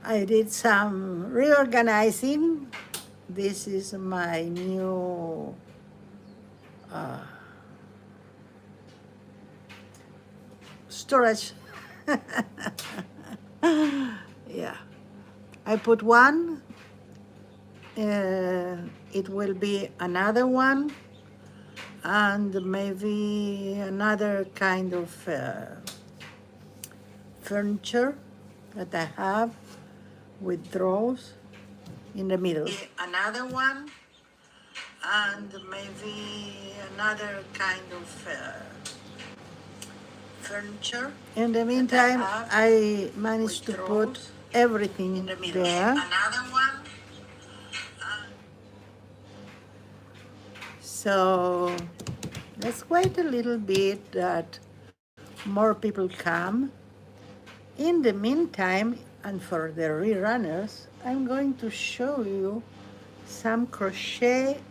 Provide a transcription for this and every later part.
I did some reorganizing. This is my new storage. Yeah, I put one. It will be another one, and maybe another kind of furniture that I have with drawers in the middle. Another one, and maybe another kind of furniture. In the meantime, I managed to put everything in the middle there. Another one. So let's wait a little bit that more people come. In the meantime, and for the rerunners, I'm going to show you some crochet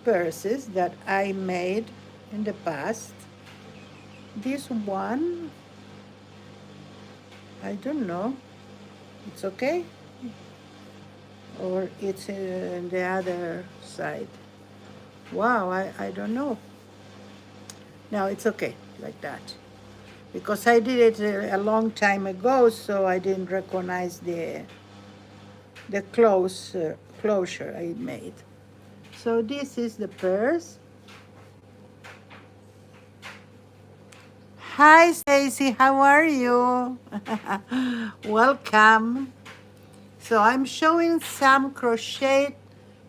purses that I made in the past. This one, I don't know, it's okay, or it's in the other side. Wow, I don't know. No, it's okay like that, because I did it a long time ago, so I didn't recognize the closure I made. So this is the purse. Hi, Stacy, how are you? Welcome. So I'm showing some crochet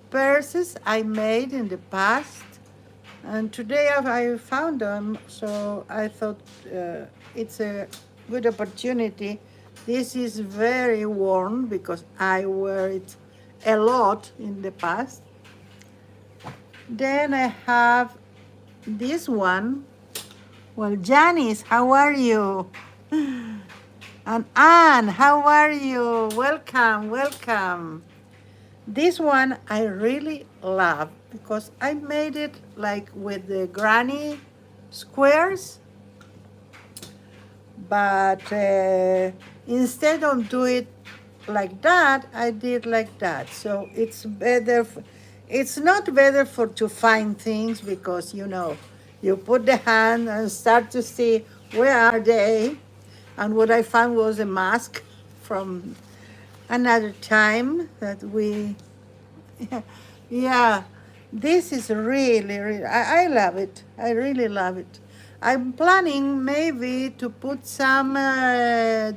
purses I made in the past, and today I found them, so I thought it's a good opportunity. This is very worn because I wear it a lot in the past. Then I have this one. Well, Janice, how are you? And Anne, how are you? Welcome, welcome. This one I really love because I made it like with the granny squares, but instead of do it like that, I did like that. So it's better. It's not better for to find things because, you know, you put the hand and start to see where are they. And what I found was a mask from another time that we, yeah, this is really, really, I love it. I really love it. I'm planning maybe to put some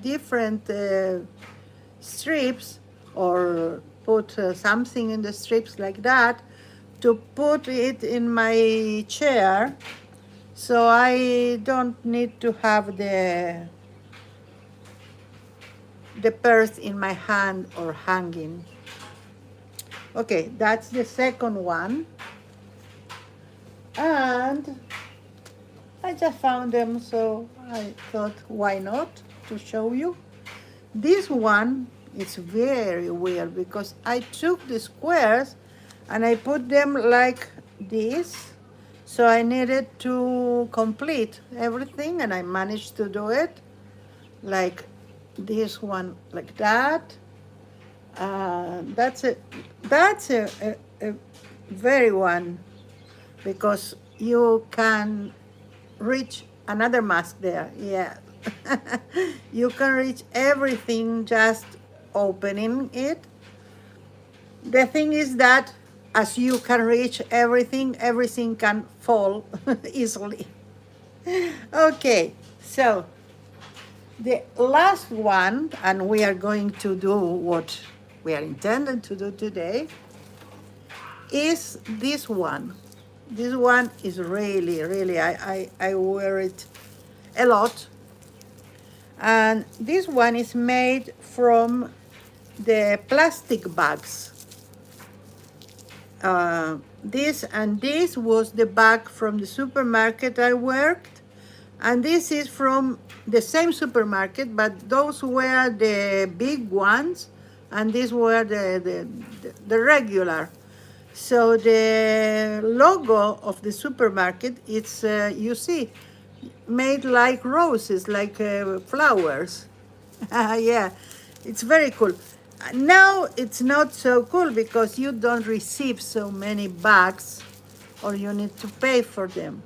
different strips, or put something in the strips like that, to put it in my chair, so I don't need to have the purse in my hand or hanging. Okay, that's the second one. And I just found them, so I thought, why not, to show you. This one is very weird because I took the squares and I put them like this. So I needed to complete everything, and I managed to do it like this one, like that. That's a very one, because you can reach another mask there. Yeah. You can reach everything just opening it. The thing is that as you can reach everything, everything can fall easily. Okay, so the last one, and we are going to do what we are intended to do today, is this one. This one is really, really, I wear it a lot. And this one is made from the plastic bags. This was the bag from the supermarket I worked, and this is from the same supermarket, but those were the big ones, and these were the regular. So the logo of the supermarket, it's you see, made like roses, like flowers. Yeah, it's very cool. Now it's not so cool because you don't receive so many bags or you need to pay for them.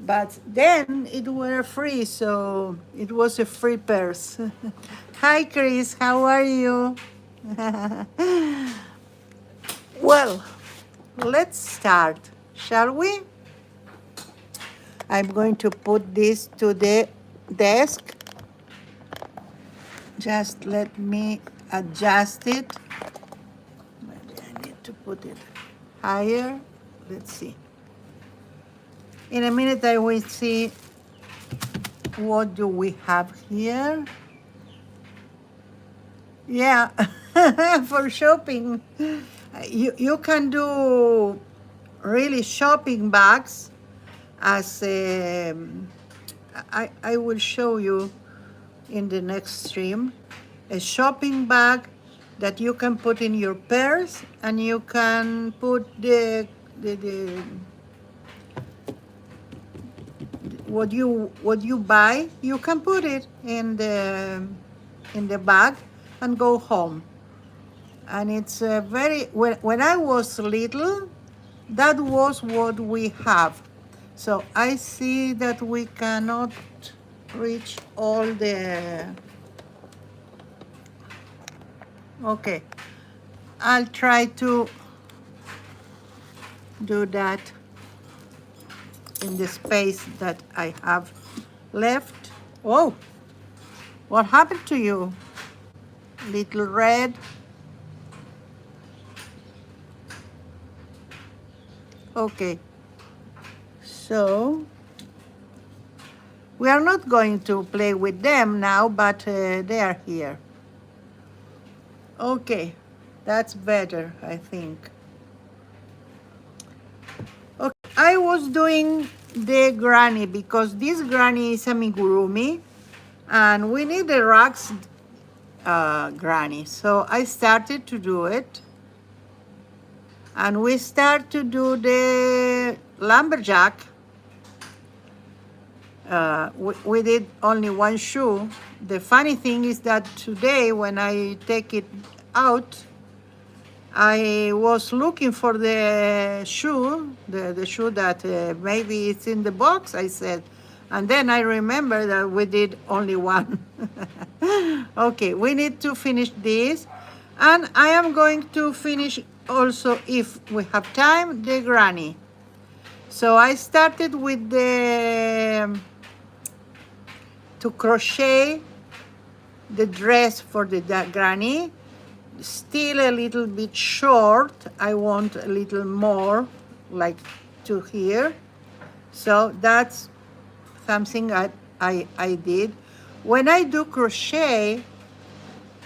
But then it were free, so it was a free purse. Hi, Chris, how are you? Well, let's start, shall we? I'm going to put this to the desk. Just let me adjust it. Maybe I need to put it higher. Let's see. In a minute I will see what do we have here. Yeah, for shopping. You can do really shopping bags as I will show you in the next stream. A shopping bag that you can put in your purse and you can put the what you buy, you can put it in the bag and go home. And it's very, when I was little, that was what we have. So I see that we cannot reach all the, okay, I'll try to do that in the space that I have left. Oh, what happened to you, little red? Okay, so we are not going to play with them now, but they are here. Okay, that's better, I think. Okay, I was doing the granny because this granny is amigurumi and we need a RAGS granny. So I started to do it. And we start to do the lumberjack. We did only one shoe. The funny thing is that today when I take it out, I was looking for the shoe, the shoe that maybe it's in the box, I said. And then I remember that we did only one. Okay, we need to finish this. And I am going to finish also, if we have time, the granny. So I started with to crochet the dress for the granny. Still a little bit short. I want a little more, like to here. So that's something I did. When I do crochet,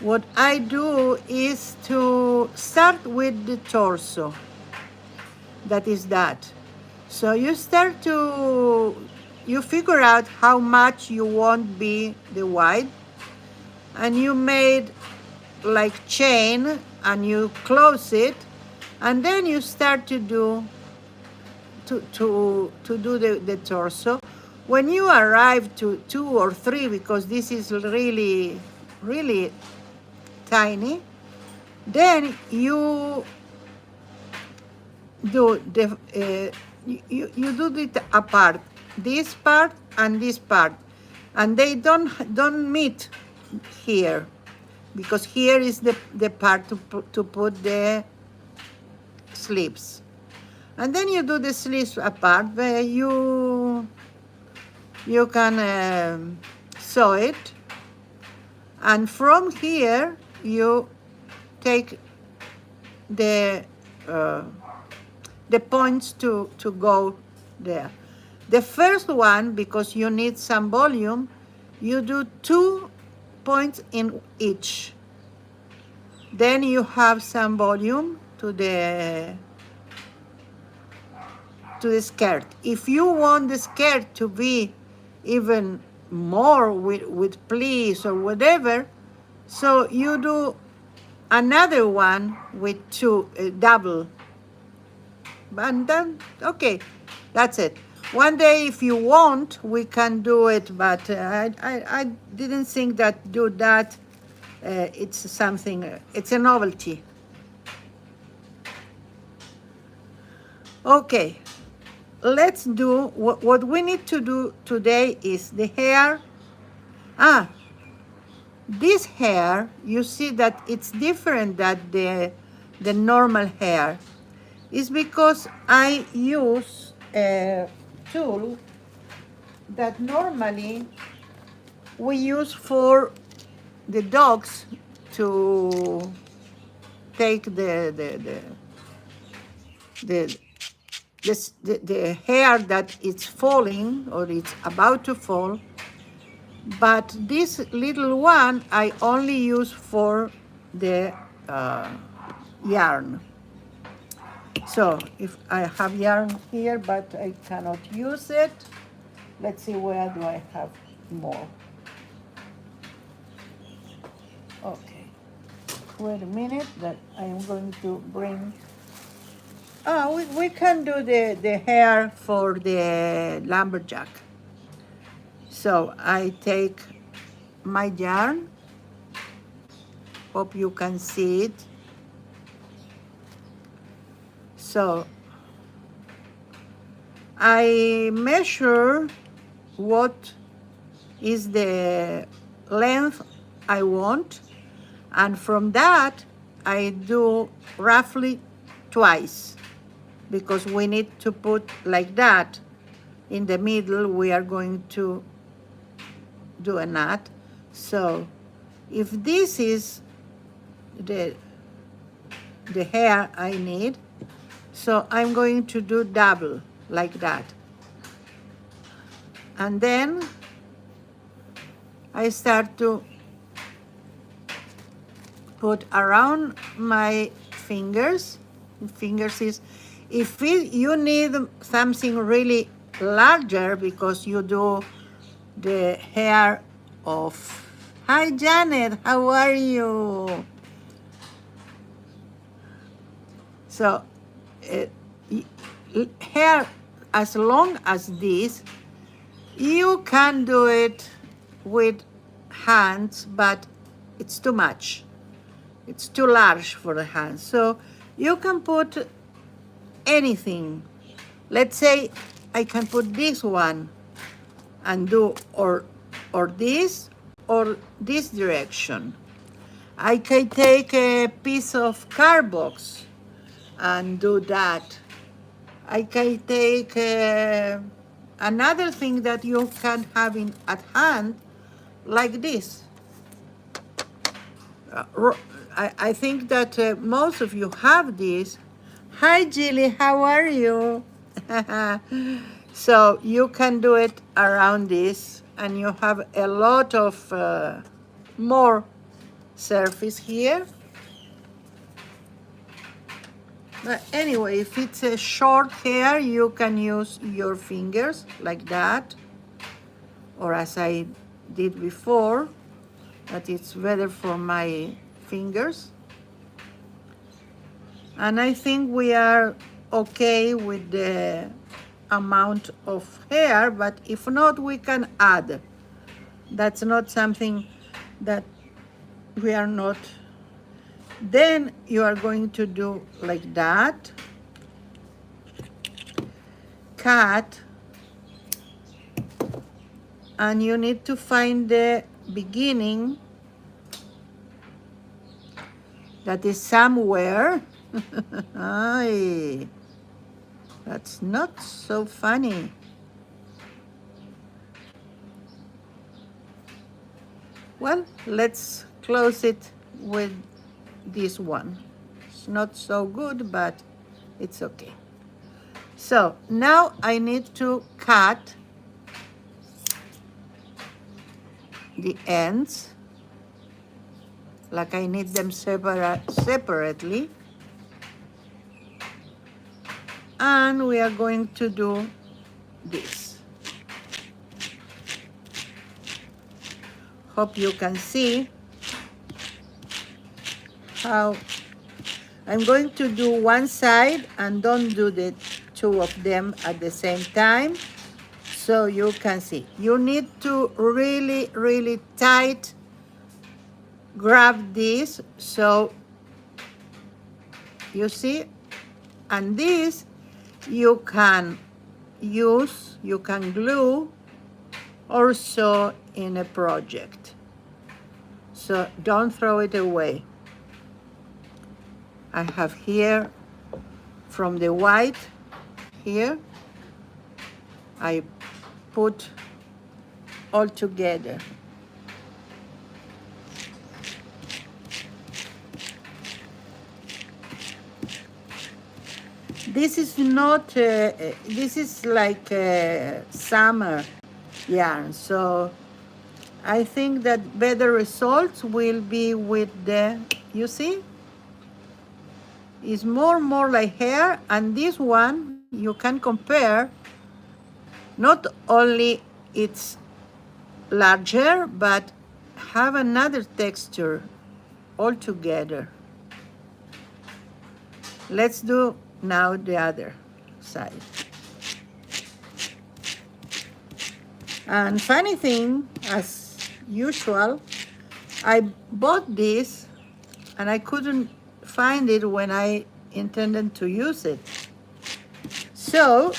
what I do is to start with the torso. That is that. So you start to, you figure out how much you want be the wide, and you made like chain and you close it, and then you start to do the torso. When you arrive to 2 or 3, because this is really tiny, then you do the you do it apart, this part and this part, and they don't meet here, because here is the part to put the sleeves, and then you do the sleeves apart where you can sew it, and from here you take the points to go there. The first one, because you need some volume, you do 2 points in each. Then you have some volume to the skirt. If you want the skirt to be even more with pleats or whatever, so you do another one with 2 double. And then, okay, that's it. One day, if you want, we can do it, but I didn't think that do that. It's something, it's a novelty. Okay, let's do, what we need to do today is the hair. This hair, you see that it's different than the normal hair. It's because I use a tool that normally we use for the dogs to take the hair that is falling or it's about to fall. But this little one I only use for the yarn. So if I have yarn here, but I cannot use it, let's see, where do I have more? Okay, wait a minute, that I am going to bring. We can do the hair for the lumberjack. So I take my yarn, hope you can see it. So I measure what is the length I want, and from that I do roughly twice, because we need to put like that. In the middle we are going to do a knot. So if this is the hair I need, so I'm going to do double like that. And then I start to put around my fingers. Fingers is, if you need something really larger, because you do the hair of, hi Janet, how are you? So hair as long as this, you can do it with hands, but it's too much. It's too large for the hands. So you can put anything. Let's say I can put this one and do or this or this direction. I can take a piece of cardboard and do that. I can take another thing that you can have at hand, like this. I think that most of you have this. Hi, Jilly, how are you? So you can do it around this, and you have a lot of more surface here. But anyway, if it's a short hair, you can use your fingers like that, or as I did before, that it's better for my fingers. And I think we are okay with the amount of hair, but if not, we can add. That's not something that we are not. Then you are going to do like that, cut, and you need to find the beginning that is somewhere. Ay, that's not so funny. Well, let's close it with this one. It's not so good, but it's okay. So now I need to cut the ends, like I need them separately. And we are going to do this. Hope you can see how I'm going to do one side and don't do the two of them at the same time. so you can see. You need to really, really tight grab this, so you see, and this you can use, you can glue also in a project. So don't throw it away. I have here from the white here, I put all together. This is not, this is like summer yarn, so I think that better results will be with the, you see? It's more like hair, and this one you can compare, not only it's larger, but have another texture altogether. Let's do now the other side. And funny thing, as usual, I bought this and I couldn't find it when I intended to use it. So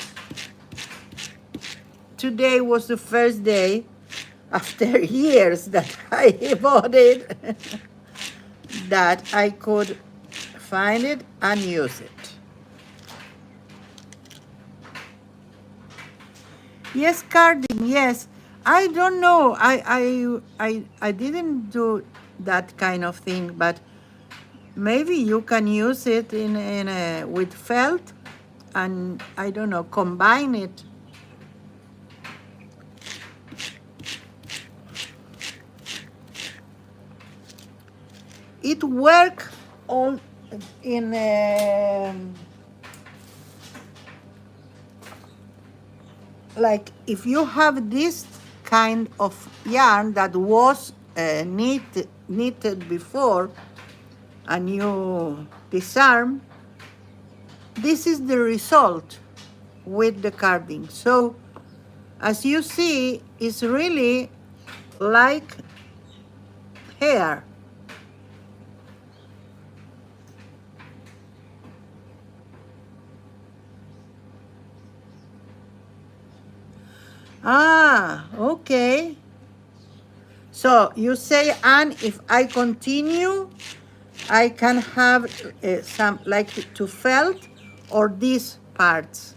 today was the first day after years that I bought it that I could find it and use it. Yes, carding, yes. I don't know. I didn't do that kind of thing, but maybe you can use it with felt, and I don't know, combine it. It works all in like if you have this kind of yarn that was knitted before and you disarm, this is the result with the carding. So as you see, it's really like hair. Ah, okay. So you say, Anne, if I continue, I can have some like to felt or these parts.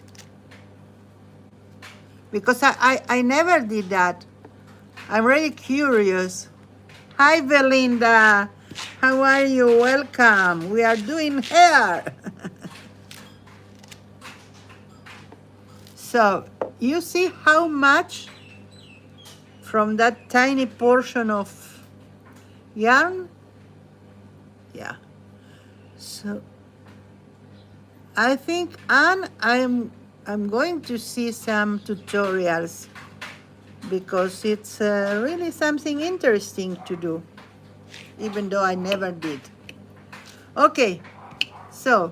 Because I never did that. I'm really curious. Hi, Belinda. How are you? Welcome. We are doing hair. So you see how much from that tiny portion of yarn? Yeah. So I think, Anne, I'm going to see some tutorials because it's really something interesting to do, even though I never did. Okay, so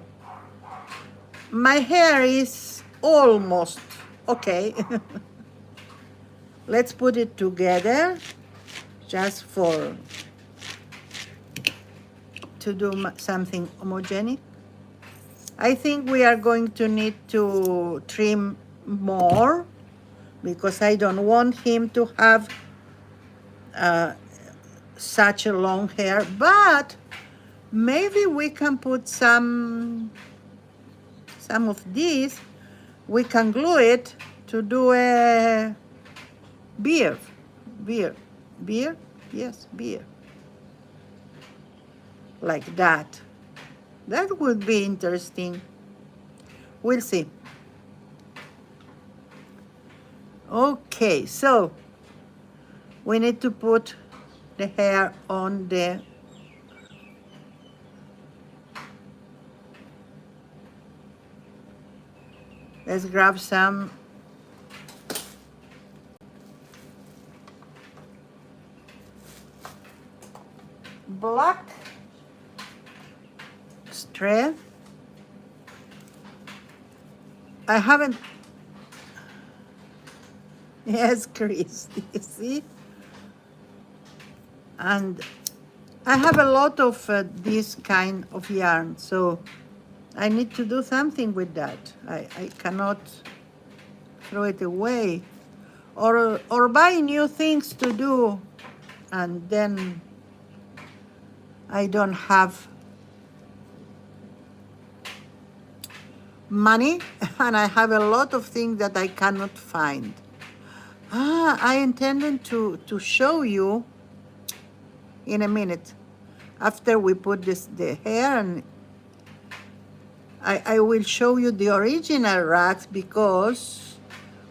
my hair is almost okay. Let's put it together just to do something homogenic. I think we are going to need to trim more because I don't want him to have such a long hair, but maybe we can put some of these, we can glue it to do a beard, yes, beard, like that. That would be interesting. We'll see. Okay, so we need to put the hair on the let's grab some black thread. I haven't Yes, Chris. You see? And I have a lot of this kind of yarn, so I need to do something with that. I cannot throw it away or buy new things to do, and then I don't have money and I have a lot of things that I cannot find. I intended to show you in a minute after we put the hair, and I will show you the original rags, because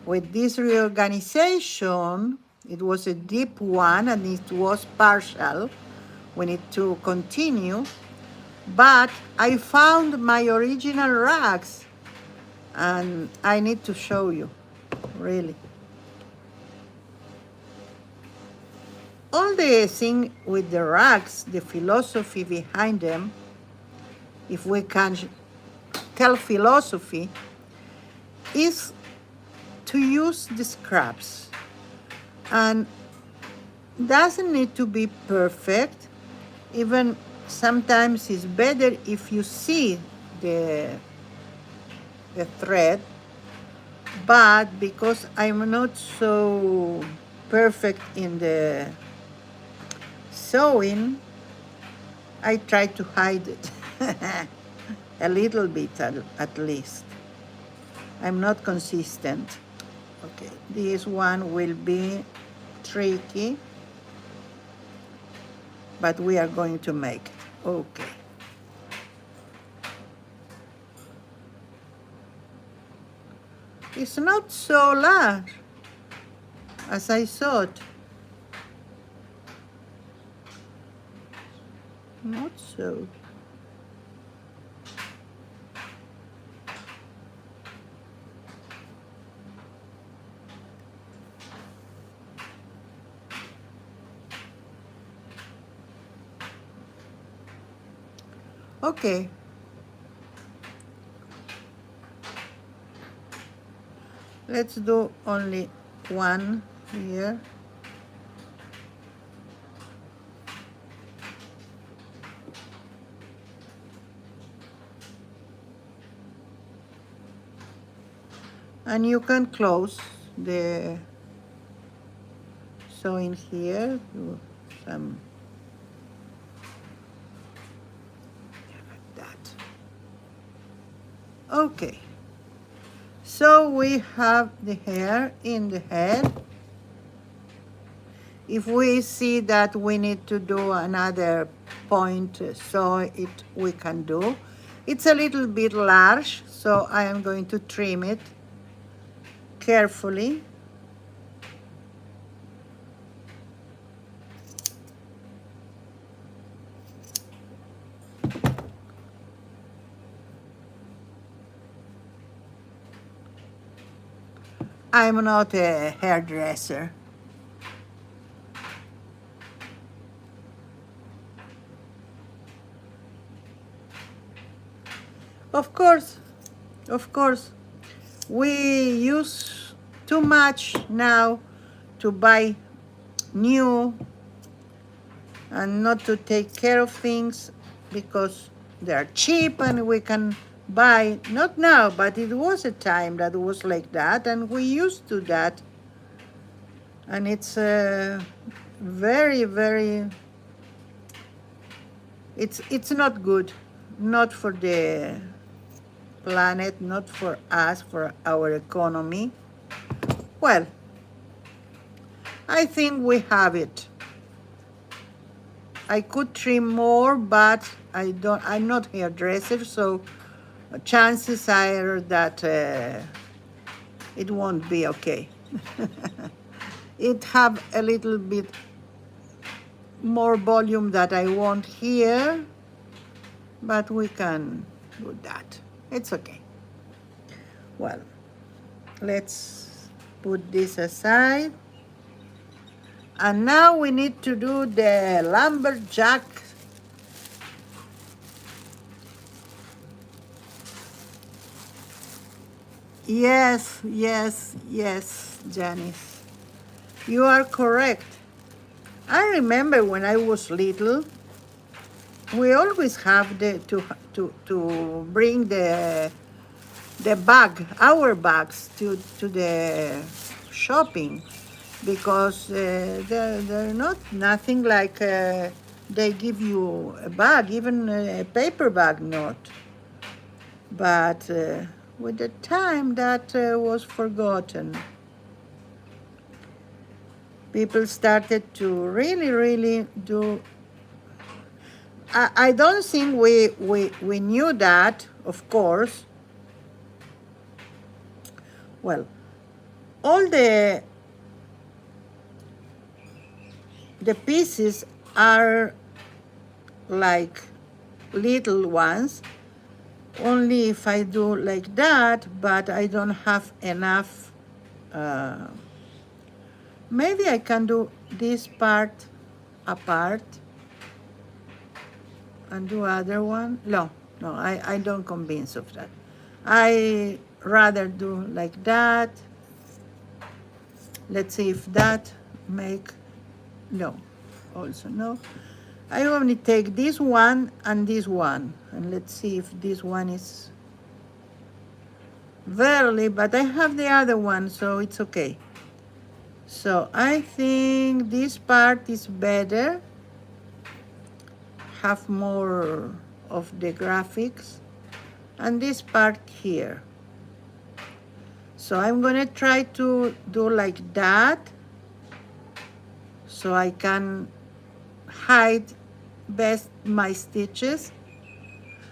with this reorganization, it was a deep one and it was partial. We need to continue, but I found my original rags and I need to show you, really. All the thing with the rags, the philosophy behind them, if we can tell philosophy, is to use the scraps, and doesn't need to be perfect. Even sometimes it's better if you see the thread, but because I'm not so perfect in the sewing, I try to hide it a little bit at least. I'm not consistent. Okay, this one will be tricky, but we are going to make it. Okay. It's not so large as I thought. Not so. Okay. Let's do only one here. And you can close the sewing here, do some like that. Okay, so we have the hair in the head. If we see that we need to do another point, so we can do. It's a little bit large, so I am going to trim it carefully. I'm not a hairdresser. Of course, we use too much now to buy new and not to take care of things because they're cheap and we can buy, not now, but it was a time that was like that and we used to that. And it's very, very, it's not good, not for the planet, not for us, for our economy. Well, I think we have it. I could trim more, but I'm not hairdresser, so chances are that it won't be okay. It have a little bit more volume that I want here, but we can do that. It's okay. Well, let's put this aside. And now we need to do the lumberjack. Yes, Janice. You are correct. I remember when I was little, we always have to bring the bag, our bags, to the shopping, because they're not nothing like they give you a bag, even a paper bag not. But with the time that was forgotten. People started to really do. I don't think we knew that, of course. Well, all the pieces are like little ones, only if I do like that, but I don't have enough. Maybe I can do this part apart and do other one. No, I don't convince of that. I rather do like that. Let's see if that make, no, also no. I only take this one and this one, and let's see if this one is barely, but I have the other one, so it's okay. So I think this part is better, have more of the graphics, and this part here. So I'm gonna try to do like that, so I can hide best my stitches.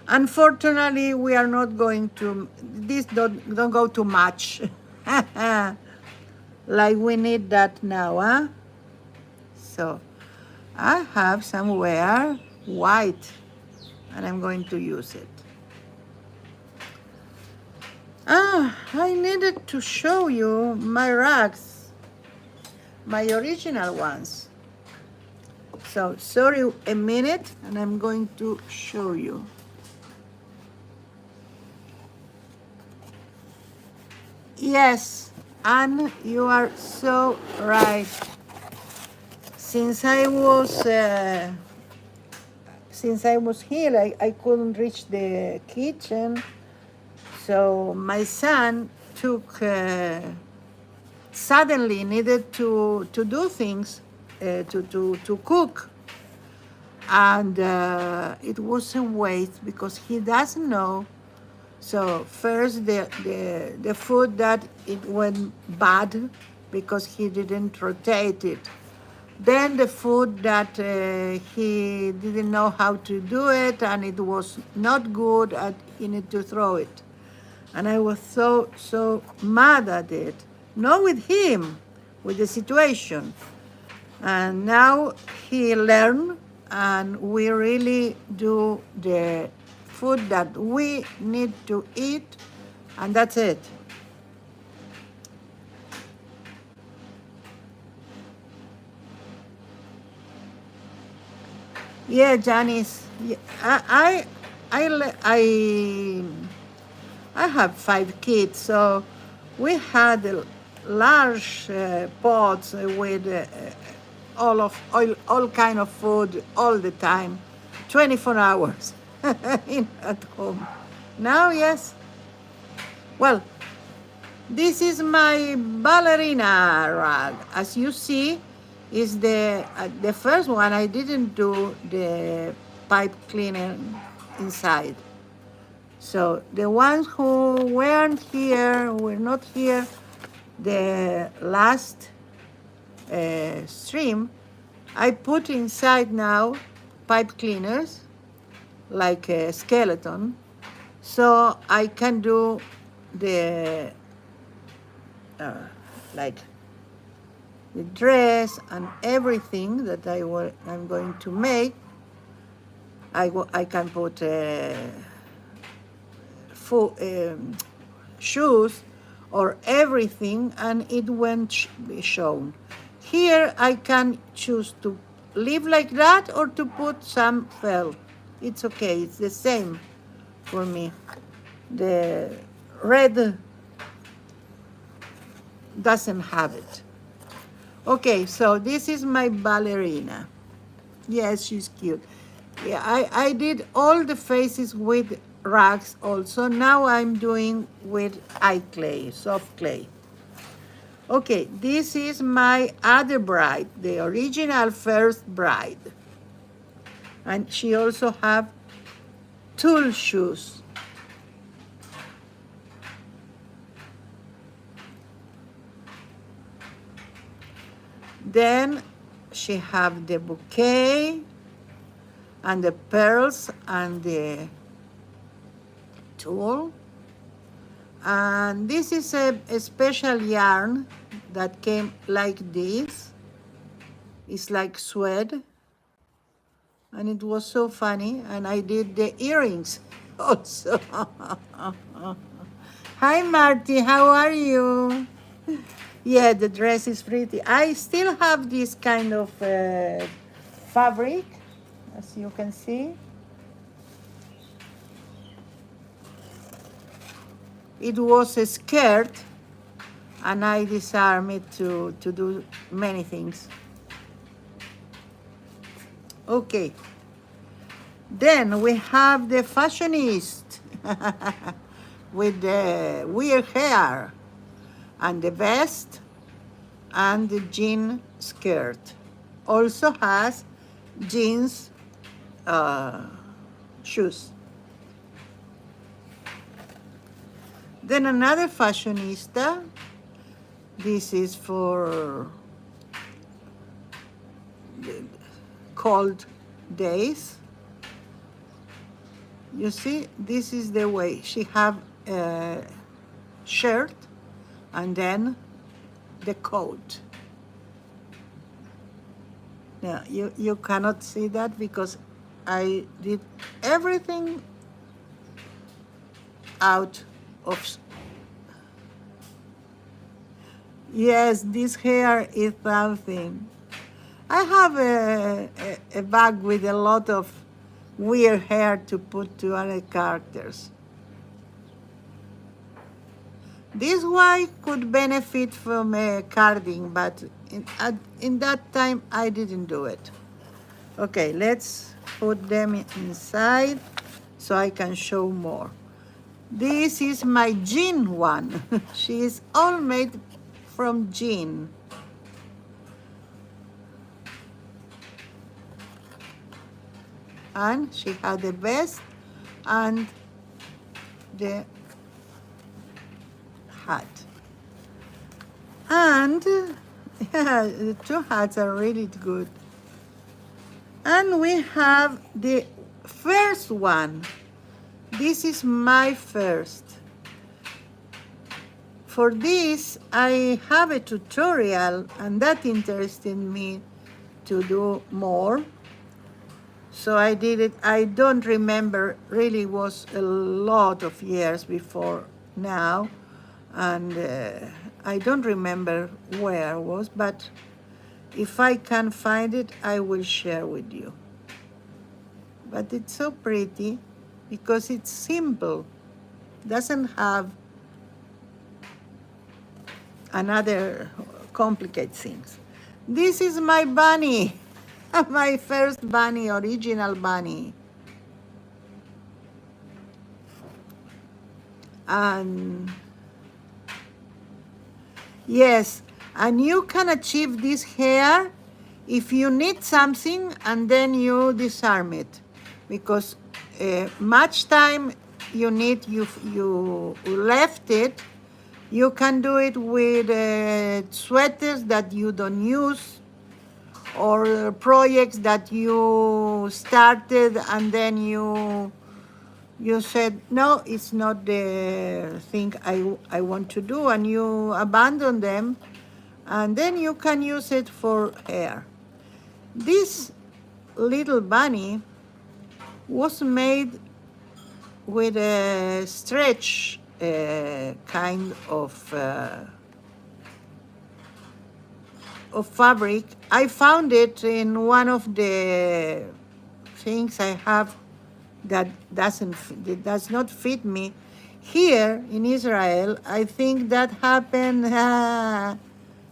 Unfortunately, we are not going to, this don't go too much. Like we need that now, huh? So I have somewhere white, and I'm going to use it. I needed to show you my rags, my original ones. So sorry, a minute, and I'm going to show you. Yes, Anne, you are so right. Since I was here, I couldn't reach the kitchen. So my son took, suddenly needed to do things, to cook. And it was a waste because he doesn't know. So first the food that it went bad because he didn't rotate it. Then the food that he didn't know how to do it and it was not good and he needed to throw it. And I was so mad at it. Not with him, with the situation. And now he learned, and we really do the food that we need to eat, and that's it. Yeah, Janice. Yeah, I have 5 kids, so we had large pots with all kind of food all the time, 24 hours at home. Now, yes. Well, this is my ballerina rag. As you see, is the first one. I didn't do the pipe cleaner inside. So the ones who weren't here, were not here, the last stream, I put inside now pipe cleaners, like a skeleton, so I can do the like the dress and everything that I'm going to make. I can put shoes or everything, and it won't be shown. Here I can choose to leave like that or to put some felt. It's okay, it's the same for me. The red doesn't have it. Okay, so this is my ballerina. Yes, she's cute. Yeah, I did all the faces with rags also. Now I'm doing with eye clay, soft clay. Okay, this is my other bride, the original first bride. And she also have tulle shoes. Then she have the bouquet and the pearls and the tulle. And this is a special yarn that came like this. It's like suede. And it was so funny. And I did the earrings also. Hi, Marty. How are you? Yeah, the dress is pretty. I still have this kind of fabric, as you can see. It was a skirt, and I disarmed it to do many things. Okay. Then we have the fashionist with the weird hair and the vest and the jean skirt. Also has jeans shoes. Then another fashionista. This is for cold days. You see, this is the way she have a shirt and then the coat. Now, you cannot see that because I did everything out of. Yes, this hair is something. I have a bag with a lot of weird hair to put to other characters. This one could benefit from a carding, but in that time I didn't do it. Okay, let's put them inside so I can show more. This is my jean one. She is all made from jean. And she had the vest and the hat. And yeah, the two hats are really good. And we have the first one. This is my first. For this, I have a tutorial, and that interested me to do more. So I did it. I don't remember, really was a lot of years before now. And I don't remember where it was, but if I can find it, I will share with you. But it's so pretty because it's simple. Doesn't have another complicated things. This is my bunny. My first bunny, original bunny. And yes, and you can achieve this hair if you knit something and then you disarm it, because much time you knit, you left it. You can do it with sweaters that you don't use, or projects that you started and then you said, no, it's not the thing I want to do, and you abandon them, and then you can use it for hair. This little bunny was made with a stretch kind of fabric. I found it in one of the things I have that does not fit me. Here in Israel, I think that happened.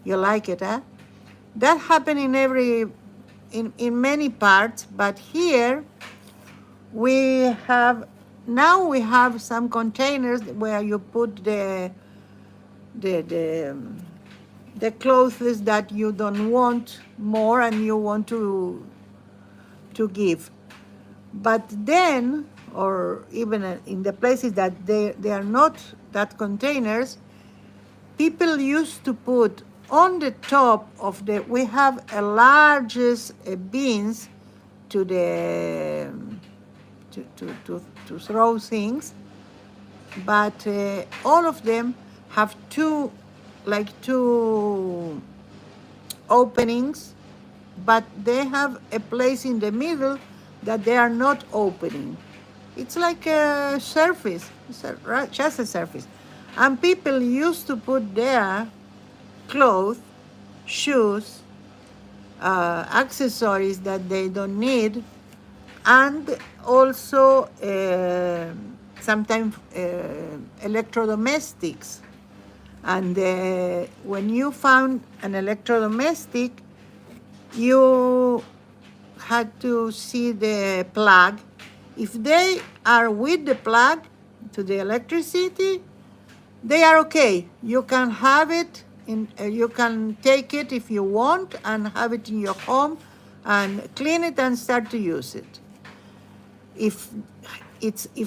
You like it, huh? That happened in many parts, but here we have, now we have some containers where you put the the the clothes that you don't want more and you want to give. But then, or even in the places that they are not that containers, people used to put on the top of the, we have a largest bins to the to throw things, but all of them have two, like two openings, but they have a place in the middle that they are not opening. It's like a surface, just a surface. And people used to put their clothes, shoes, accessories that they don't need, and also sometimes electrodomestics. And when you found an electrodomestic, you had to see the plug. If they are with the plug to the electricity, they are okay. You can have it in, you can take it if you want and have it in your home and clean it and start to use it. If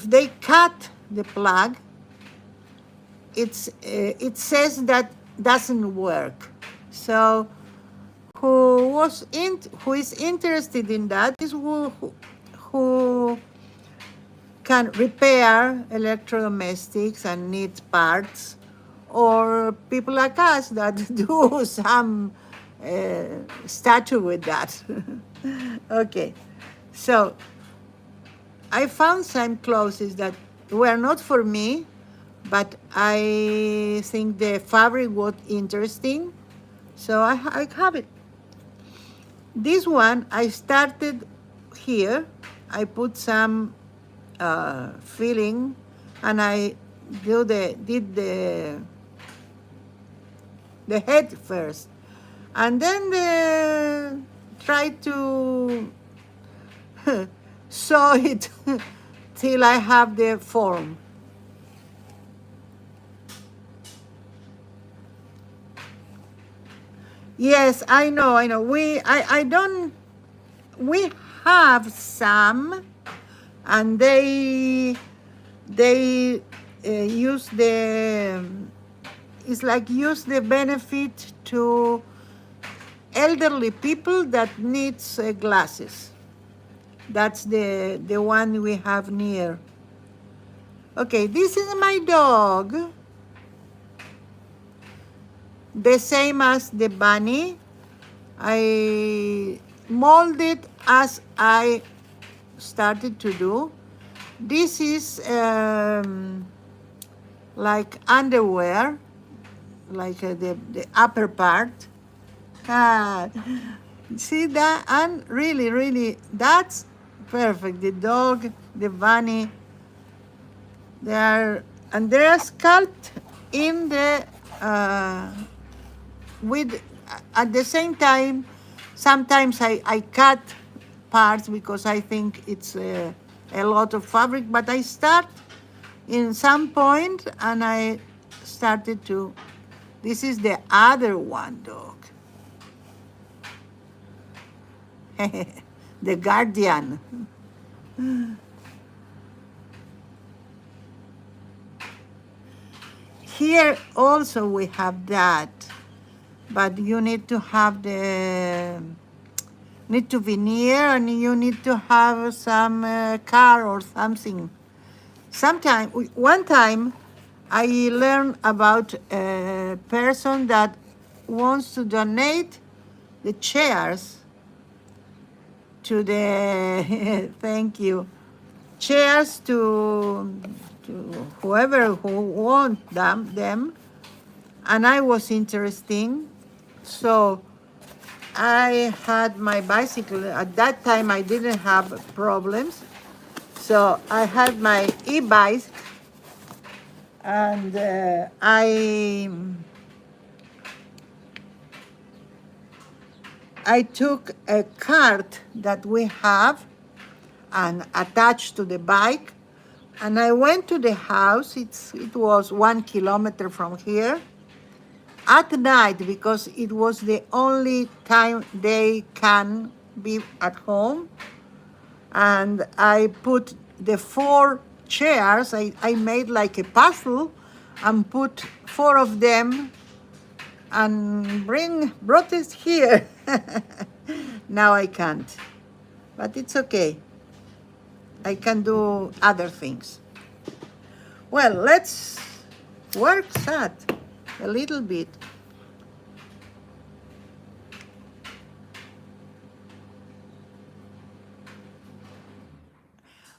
they cut the plug, it says that doesn't work. So who is interested in that is who can repair electrodomestics and need parts, or people like us that do some statue with that. Okay, so I found some clothes that were not for me, but I think the fabric was interesting, so I have it. This one I started here. I put some filling, and I did the head first, and then tried to sew it till I have the form. Yes, I know. I don't. We have some, and they use the. It's like use the benefit to elderly people that needs glasses. That's the one we have near. Okay, this is my dog. The same as the bunny. I molded as I started to do. This is like underwear, like the upper part. See that? And really, that's perfect. The dog, the bunny, they're sculpted in the with at the same time. Sometimes I cut parts because I think it's a lot of fabric, but I start in some point and I started to. This is the other one dog. The guardian. Here also we have that, but you need to have need to veneer, and you need to have some car or something. One time, I learned about a person that wants to donate the chairs to the thank you, chairs to whoever who want them, and I was interesting, so I had my bicycle. At that time, I didn't have problems, so I had my e-bike, and I took a cart that we have and attached to the bike, and I went to the house. It was 1 kilometer from here at night because it was the only time they can be at home. And I put the 4 chairs, I made like a puzzle and put 4 of them and brought it here. Now I can't, but it's okay. I can do other things. Well, let's work that a little bit.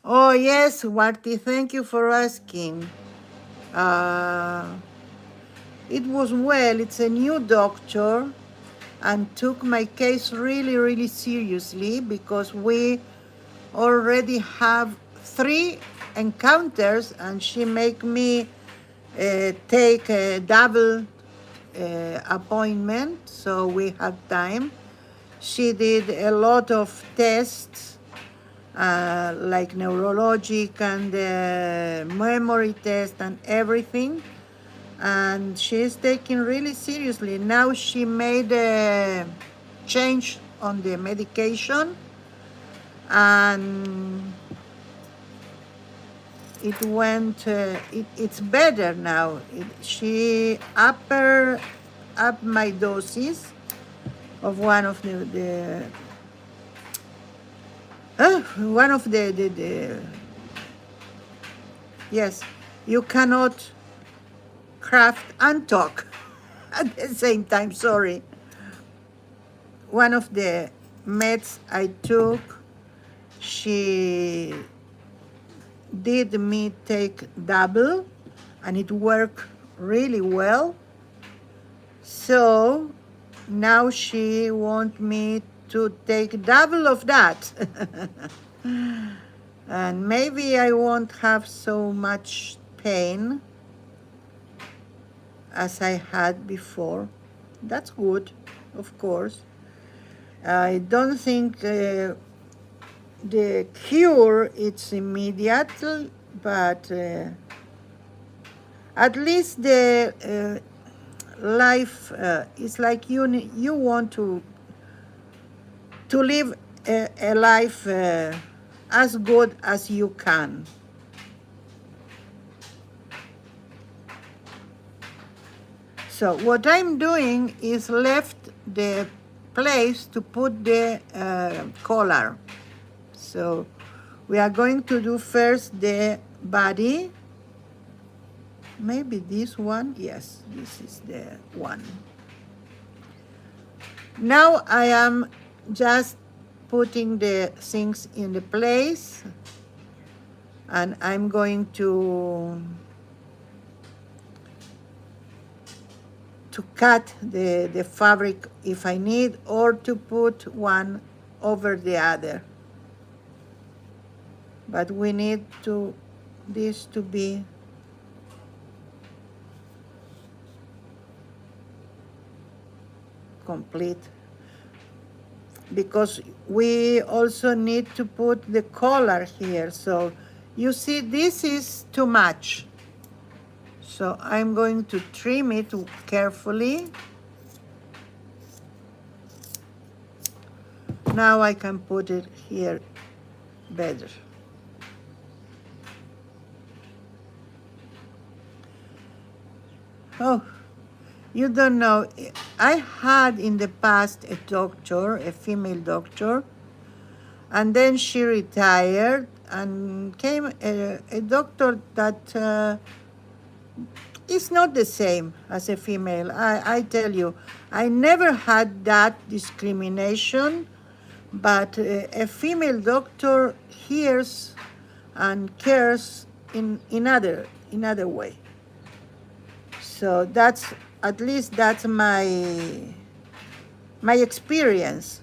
Oh yes, Marty, thank you for asking. Uh, it was well. It's a new doctor and took my case really, really seriously because we already have 3 encounters, and she make me take a double appointment, so we have time. She did a lot of tests, like neurologic and memory test and everything, and she's taking really seriously. Now she made a change on the medication, and it went, it's better now. She up my doses of one of the yes, you cannot craft and talk at the same time, sorry. One of the meds I took, she did me take double, and it worked really well. So now she wants me to take double of that. And maybe I won't have so much pain as I had before. That's good, of course. I don't think the cure it's immediate, but at least the life is like you want to live a life as good as you can. So what I'm doing is left the place to put the collar. So we are going to do first the body. Maybe this one. Yes, this is the one. Now I am just putting the things in the place, and I'm going to cut the fabric if I need, or to put one over the other. But we need this to be complete, because we also need to put the collar here. So you see, this is too much. So I'm going to trim it carefully. Now I can put it here better. Oh, you don't know. I had in the past a doctor, a female doctor, and then she retired, and came a doctor that is not the same as a female. I tell you, I never had that discrimination, but a female doctor hears and cares in other way. So that's, at least that's my experience.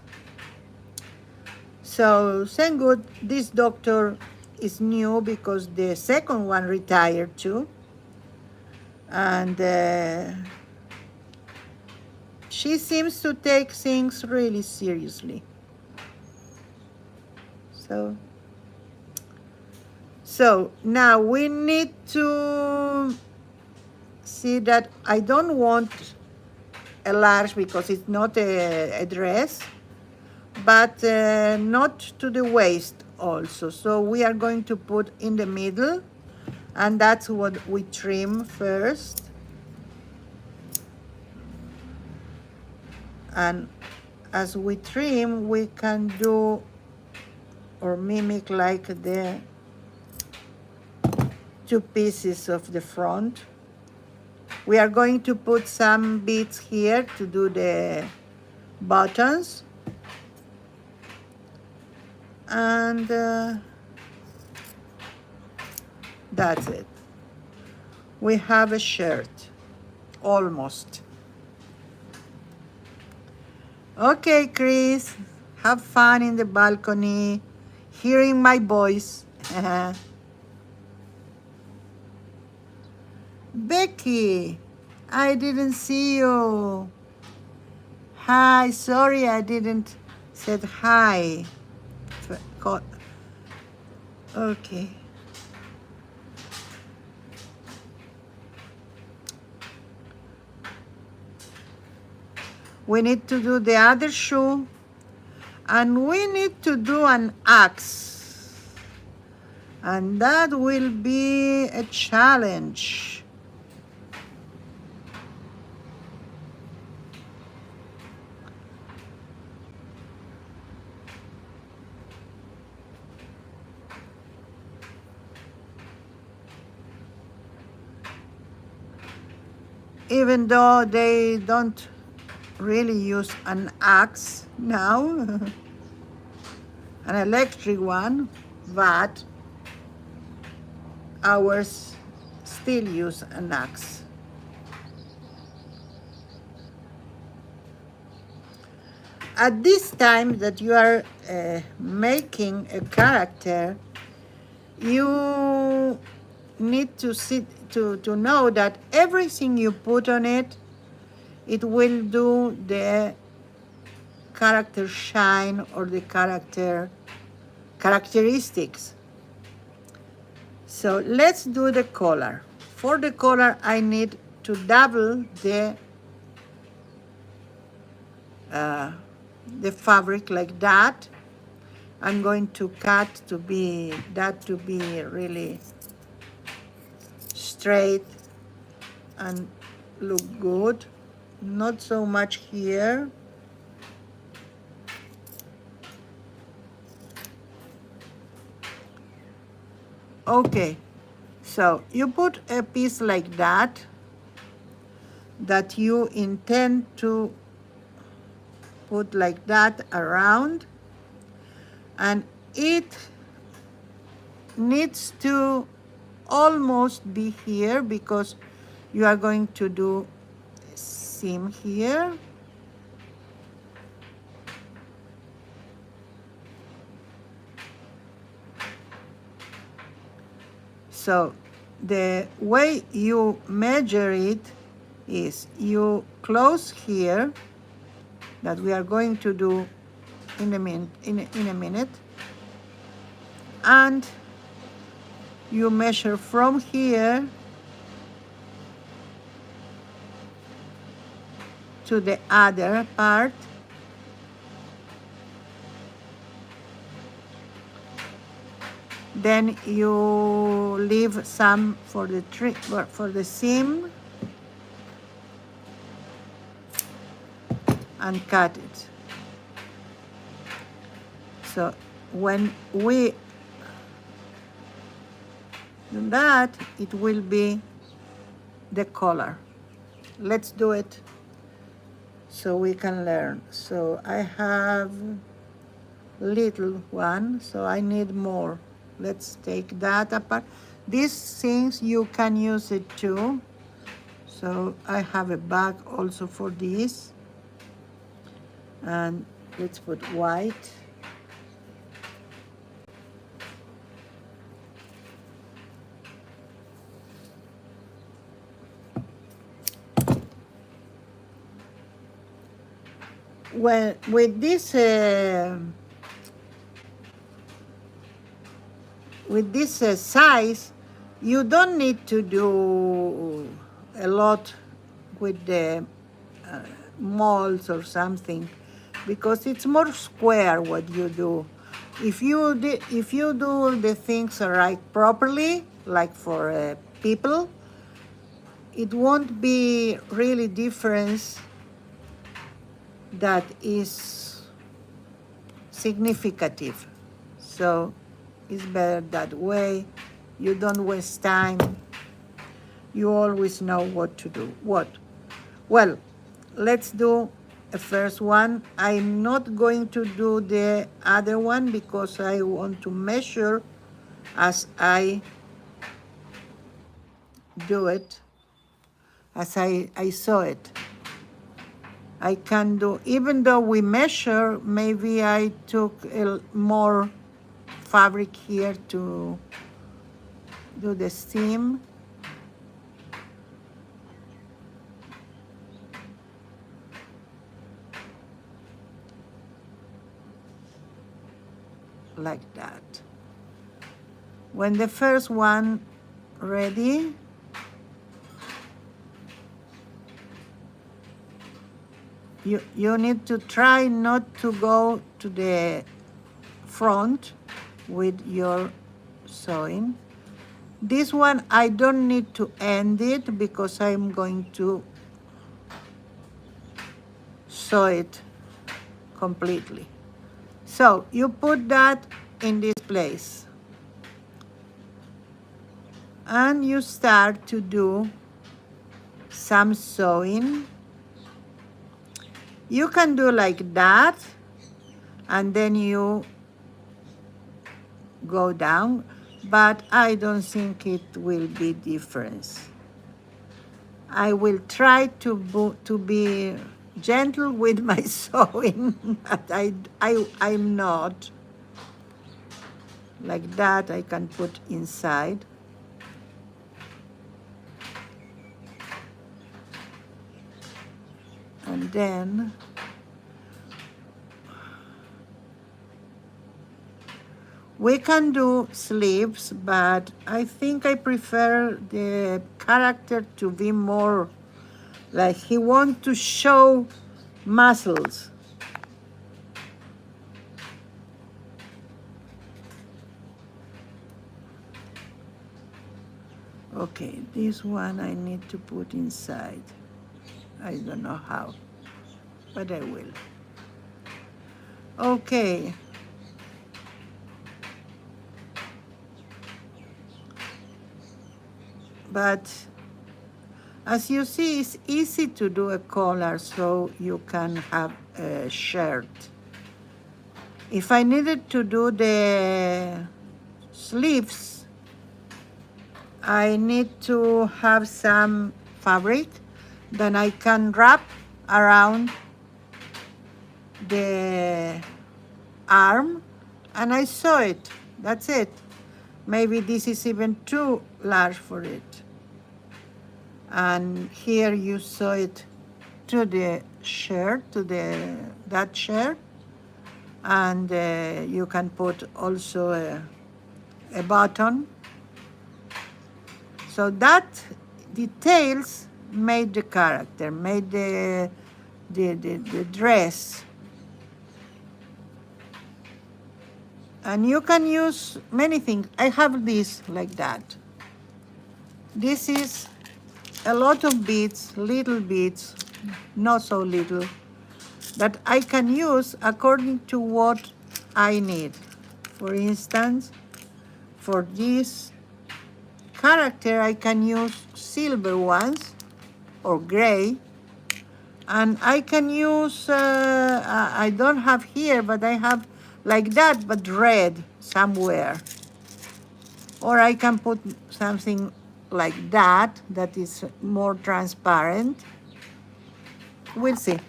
So thank God this doctor is new, because the second one retired too. And She seems to take things really seriously. So now we need to see that I don't want a large because it's not a dress, but not to the waist also. So we are going to put in the middle, and that's what we trim first. And as we trim, we can do or mimic like the two pieces of the front. We are going to put some beads here to do the buttons. And that's it. We have a shirt, almost. Okay, Chris, have fun in the balcony, hearing my voice. Becky, I didn't see you. Hi, sorry I didn't said hi. Okay. We need to do the other shoe, and we need to do an axe, and that will be a challenge. Even though they don't really use an axe now, an electric one, but ours still use an axe. At this time that you are making a character, you need to know that everything you put on it, it will do the character shine or the characteristics. So let's do the collar. For the collar, I need to double the fabric like that. I'm going to cut to be really straight and look good. Not so much here. Okay, so you put a piece like that you intend to put like that around, and it needs to almost be here because you are going to do a seam here. So the way you measure it is you close here, that we are going to do in a minute, and you measure from here to the other part. Then you leave some for the seam and cut it. So when we do that, it will be the collar. Let's do it so we can learn. So I have little one, so I need more. Let's take that apart. These things you can use it too. So I have a bag also for this. And let's put white. when with this size, you don't need to do a lot with the molds or something, because it's more square what you do. If you do the things right properly, like for people, it won't be really difference that is significant. So it's better that way. You don't waste time. You always know what to do. Well, let's do the first one. I'm not going to do the other one because I want to measure as I do it, as I saw it. I can do, even though we measure, maybe I took more fabric here to do the seam. Like that. When the first one ready, you need to try not to go to the front with your sewing. This one I don't need to end it because I'm going to sew it completely. So you put that in this place and you start to do some sewing. You can do like that and then you go down, but I don't think it will be difference. I will try to be gentle with my sewing, but I'm not. Like that I can put inside. And then we can do sleeves, but I think I prefer the character to be more like he wants to show muscles. Okay, this one I need to put inside. I don't know how, but I will. Okay. But as you see, it's easy to do a collar so you can have a shirt. If I needed to do the sleeves, I need to have some fabric that I can wrap around the arm and I sew it. That's it. Maybe this is even too large for it. And here you sew it to the shirt, to that shirt, and you can put also a button. So that details made the character, made the dress. And you can use many things. I have this like that. This is a lot of beads, little beads, not so little, that I can use according to what I need. For instance, for this character, I can use silver ones or gray, and I can use, I don't have here, but I have like that, but red somewhere. Or I can put something like that, that is more transparent. We'll see.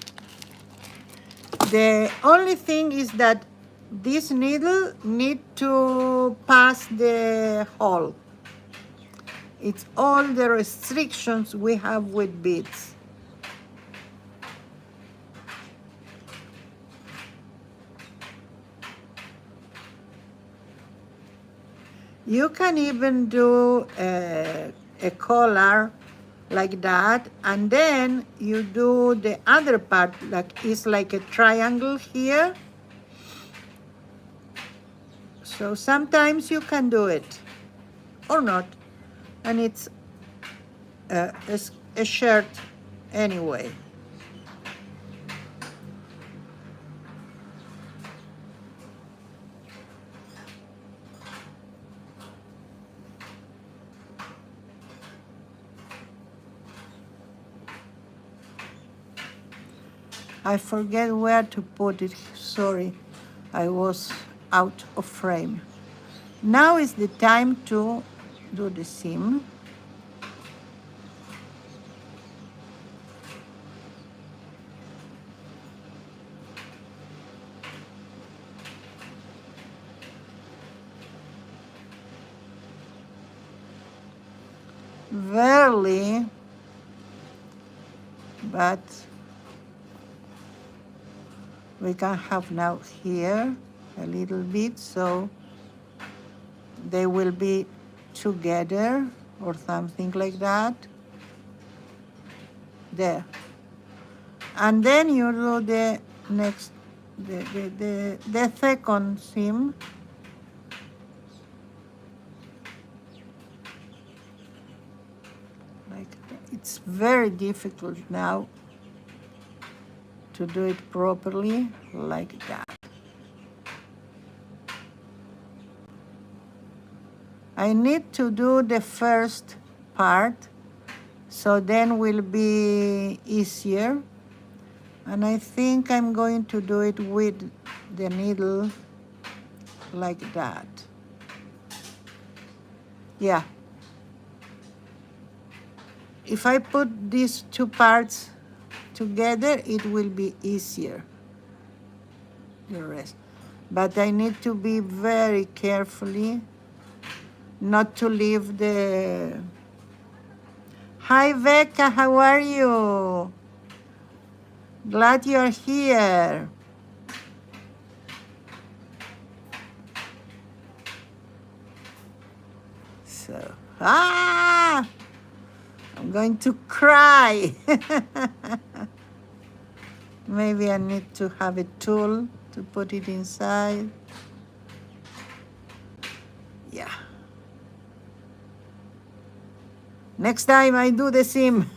The only thing is that this needle need to pass the hole. It's all the restrictions we have with beads. You can even do a collar like that, and then you do the other part, like it's like a triangle here. So sometimes you can do it or not, and it's a shirt anyway. I forget where to put it. Sorry, I was out of frame. Now is the time to do the seam. Barely, but we can have now here a little bit, so they will be together or something like that. There. And then you do the next, the second seam. Like that. It's very difficult now to do it properly like that. I need to do the first part, so then will be easier. And I think I'm going to do it with the needle like that. Yeah. If I put these two parts together, it will be easier, the rest. But I need to be very carefully not to leave the... Hi, Becca, how are you? Glad you're here. So, I'm going to cry. Maybe I need to have a tool to put it inside. Yeah. Next time I do the seam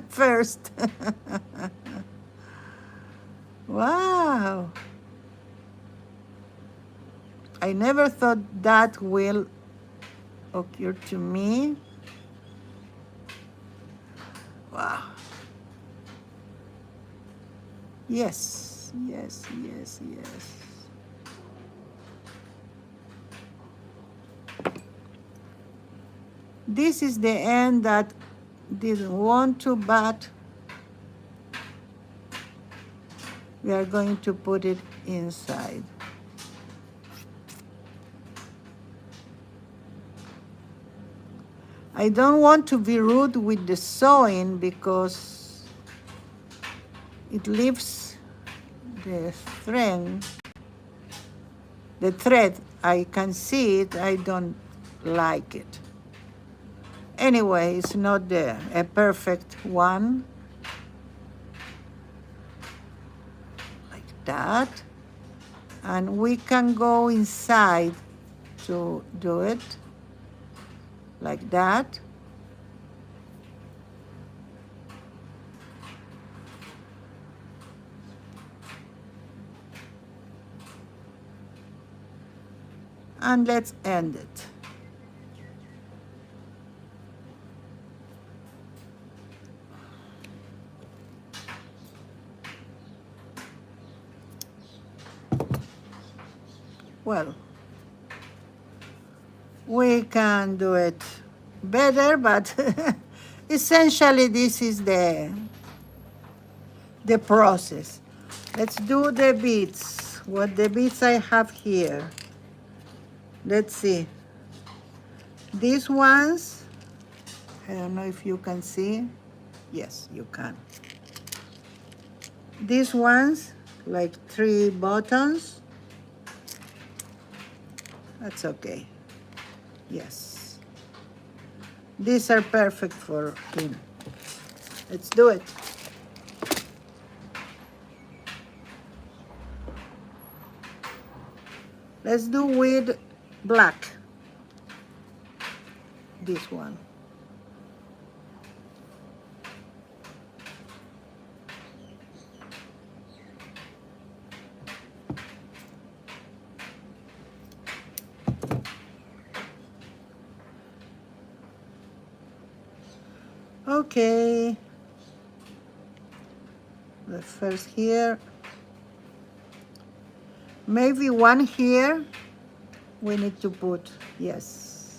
first. Wow. I never thought that will occur to me. Wow. Yes, yes, yes, yes. This is the end that didn't want to, but we are going to put it inside. I don't want to be rude with the sewing because it leaves the thread. The thread, I can see it, I don't like it. Anyway, it's not a perfect one. Like that. And we can go inside to do it. Like that. And let's end it. Well, we can do it better, but essentially this is the process. Let's do the beads. What the beads I have here. Let's see. These ones, I don't know if you can see. Yes, you can. These ones, like 3 buttons. That's okay. Yes. These are perfect for him. Let's do it. Let's do with black. This one. Okay. The first here. Maybe one here we need to put, yes.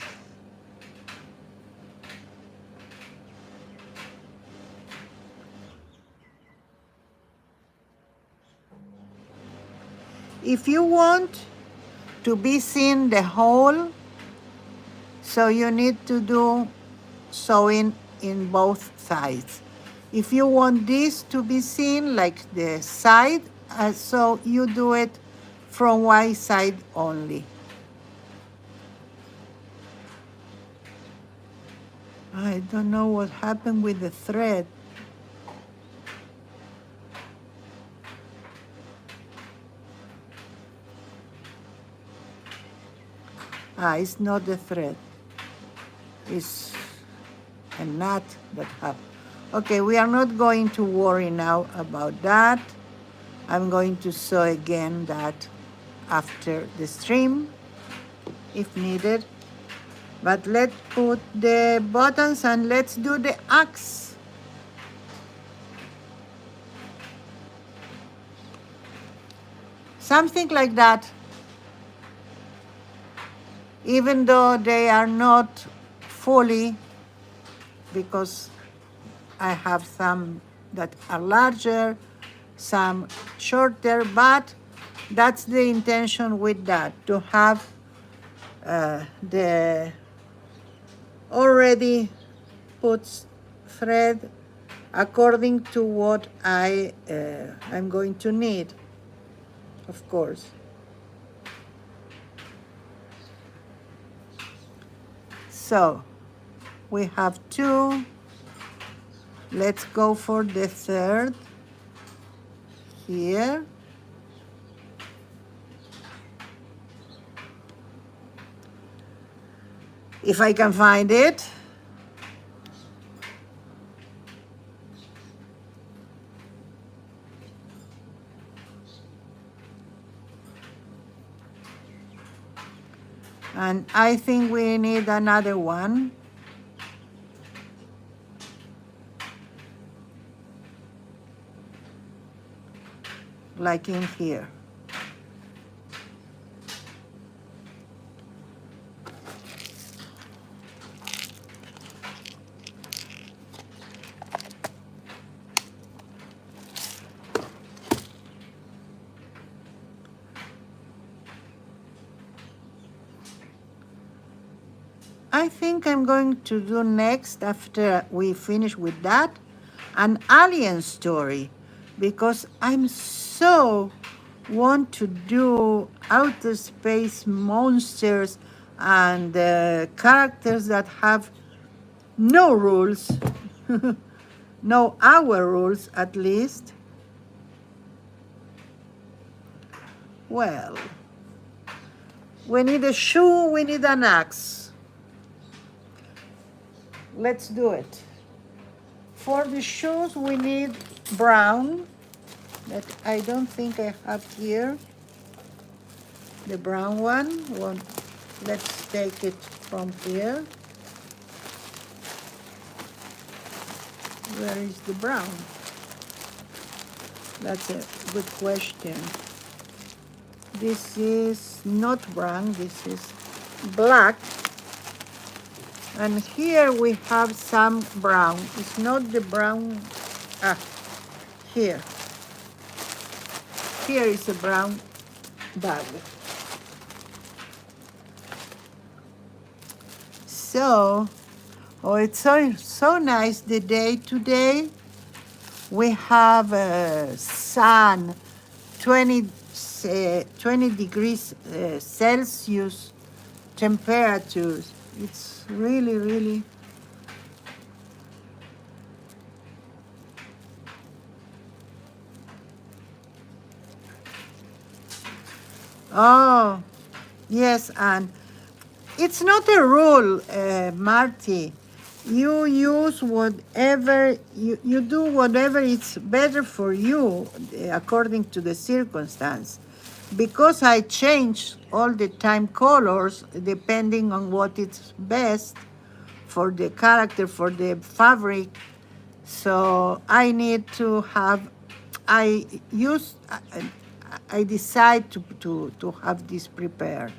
If you want to be seen the whole, so you need to do sewing in both sides. If you want this to be seen like the side, so you do it from one side only. I don't know what happened with the thread. It's not the thread. It's a knot that happened. Okay, we are not going to worry now about that. I'm going to sew again that after the stream, if needed. But let's put the buttons and let's do the axe. Something like that. Even though they are not fully, because I have some that are larger, some shorter, but that's the intention with that, to have the already put thread according to what I'm going to need, of course. So we have two. Let's go for the third here. If I can find it. And I think we need another one. Like in here. I think I'm going to do next, after we finish with that, an alien story, because I'm so want to do outer space monsters and characters that have no rules, no our rules at least. Well, we need a shoe, we need an axe. Let's do it. For the shoes, we need brown, that I don't think I have here. The brown one. Well, let's take it from here. Where is the brown? That's a good question. This is not brown, this is black. And here we have some brown. It's not the brown, here. Here is a brown bag. So, oh, it's so nice the day today. We have sun, 20 degrees Celsius temperatures. It's really, really. Oh, yes, and it's not a rule, Marty. You use whatever, you do whatever it's better for you according to the circumstance. Because I change all the time colors depending on what is best for the character, for the fabric. So I need to have, I use, I decide to have this prepared.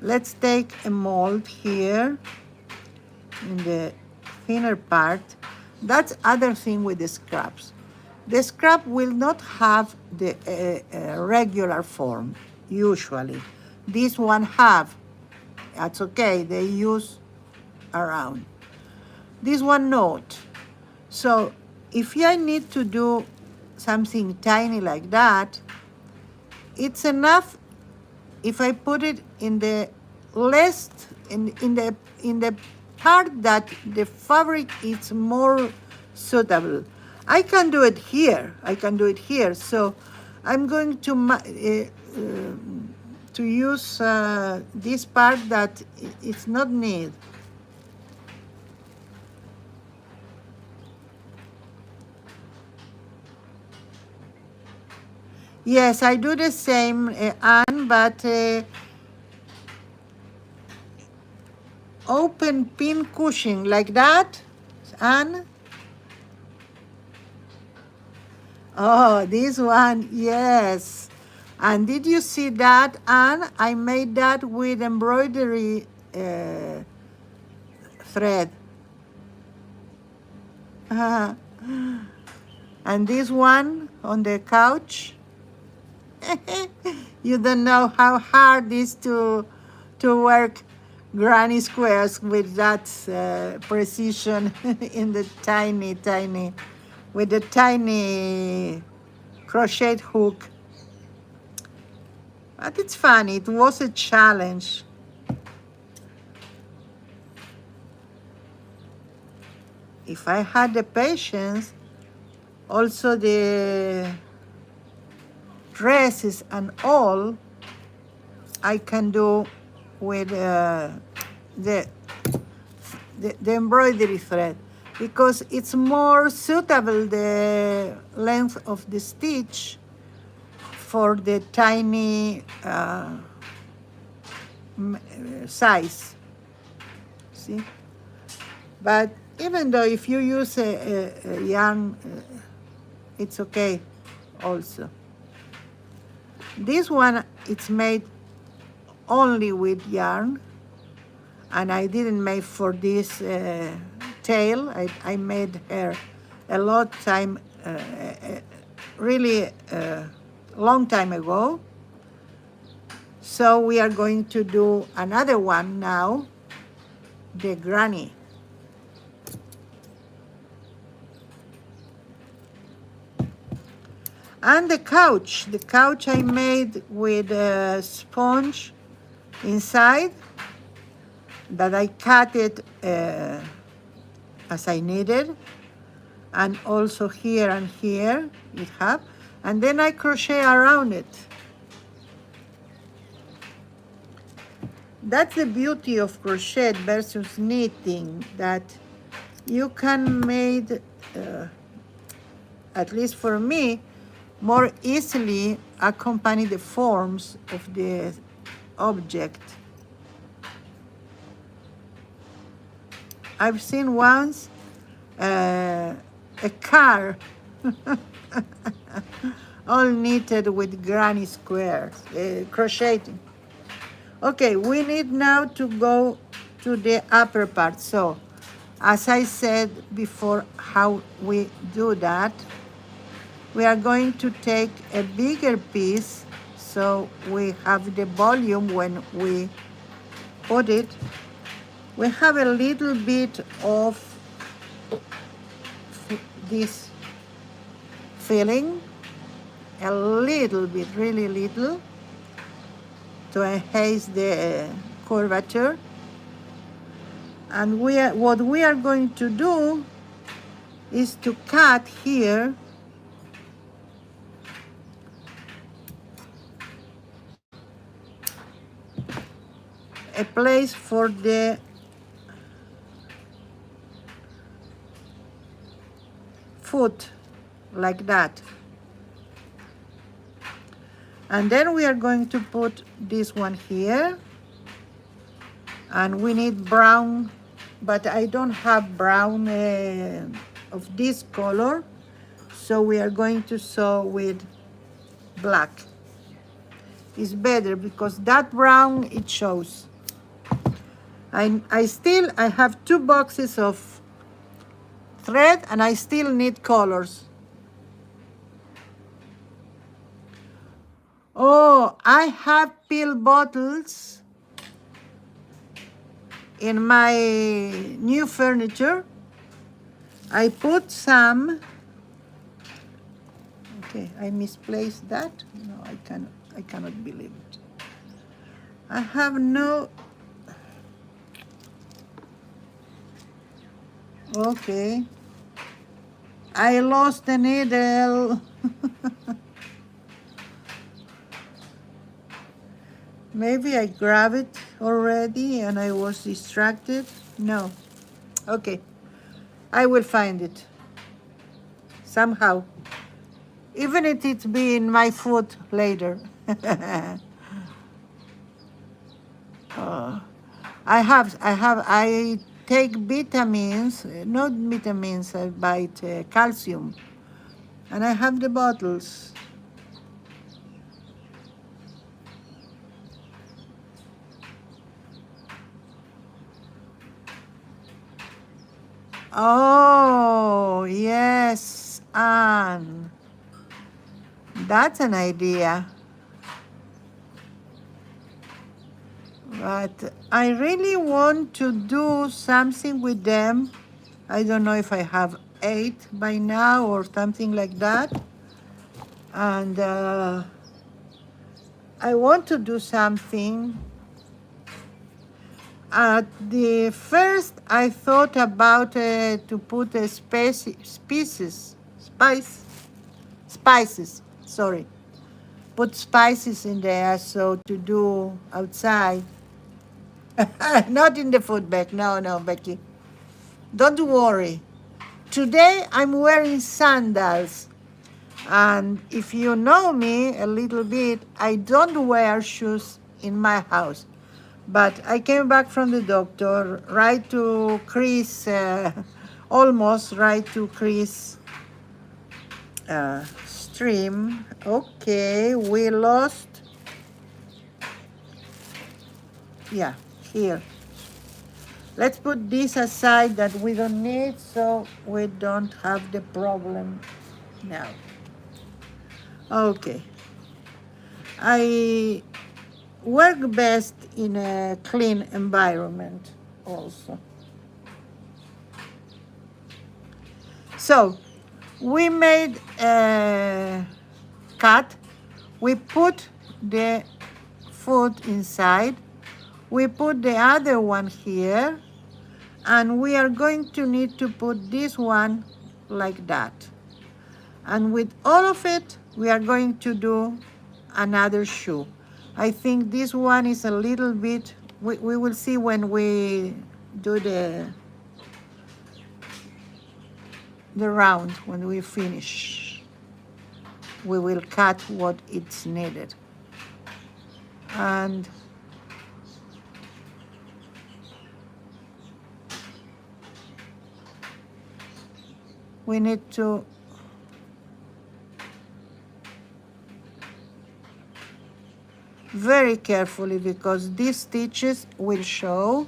Let's take a mold here in the thinner part. That's other thing with the scraps. The scrap will not have the regular form, usually. This one have. That's okay, they use around. This one not. So if I need to do something tiny like that, it's enough if I put it in the less in the part that the fabric is more suitable. I can do it here. I can do it here. So I'm going to use this part that it's not need. Yes, I do the same, Anne, but open pin cushion like that, Anne. Oh, this one, yes. And did you see that, Anne? I made that with embroidery thread. And this one on the couch. You don't know how hard it is to work granny squares with that precision in the tiny, with the tiny crochet hook. But it's funny, it was a challenge. If I had the patience, also the dresses and all, I can do with the embroidery thread, because it's more suitable, the length of the stitch, for the tiny size. See? But even though if you use a yarn, it's okay also. This one, it's made only with yarn, and I didn't make for this tail. I made her a lot time, really long time ago. So we are going to do another one now, the granny. And the couch I made with a sponge inside, that I cut it as I needed, and also here and here it have, and then I crochet around it. That's the beauty of crochet versus knitting, that you can make, at least for me, more easily accompany the forms of the object. I've seen once a car all knitted with granny squares, crocheting. Okay, we need now to go to the upper part. So, as I said before, how we do that, we are going to take a bigger piece, so we have the volume when we put it. We have a little bit of this filling, a little bit, really little, to enhance the curvature. And what we are going to do is to cut here a place for the foot, like that. And then we are going to put this one here. And we need brown, but I don't have brown of this color. So we are going to sew with black. It's better because that brown, it shows. I have 2 boxes of thread and I still need colors. Oh, I have pill bottles in my new furniture. I put some. Okay, I misplaced that. No, I cannot believe it. I have no. Okay. I lost the needle. Maybe I grabbed it already and I was distracted. No. Okay. I will find it somehow. Even if it's be in my foot later. I take vitamins, not vitamins, I buy calcium. And I have the bottles. Oh, yes, Anne. That's an idea. But I really want to do something with them. I don't know if I have 8 by now or something like that. And I want to do something. At the first, I thought about to put a spices. Sorry, put spices in there, so to do outside. Not in the food bag. No, Becky. Don't worry. Today I'm wearing sandals. And if you know me a little bit, I don't wear shoes in my house. But I came back from the doctor, right to Chris, almost right to Chris stream. Okay, we lost. Yeah, here. Let's put this aside that we don't need, so we don't have the problem now. Okay. I work best in a clean environment also. So we made a cut. We put the foot inside. We put the other one here. And we are going to need to put this one like that. And with all of it, we are going to do another shoe. I think this one is a little bit, we will see when we do the round, when we finish. We will cut what it's needed. And we need to very carefully, because these stitches will show.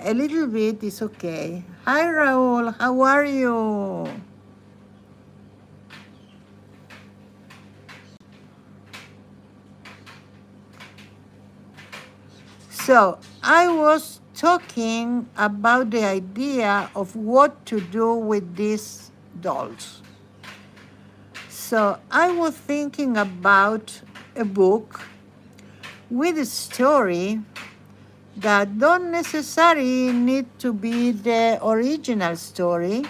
A little bit is okay. Hi, Raul, how are you? So I was talking about the idea of what to do with these dolls. So I was thinking about a book with a story that don't necessarily need to be the original story.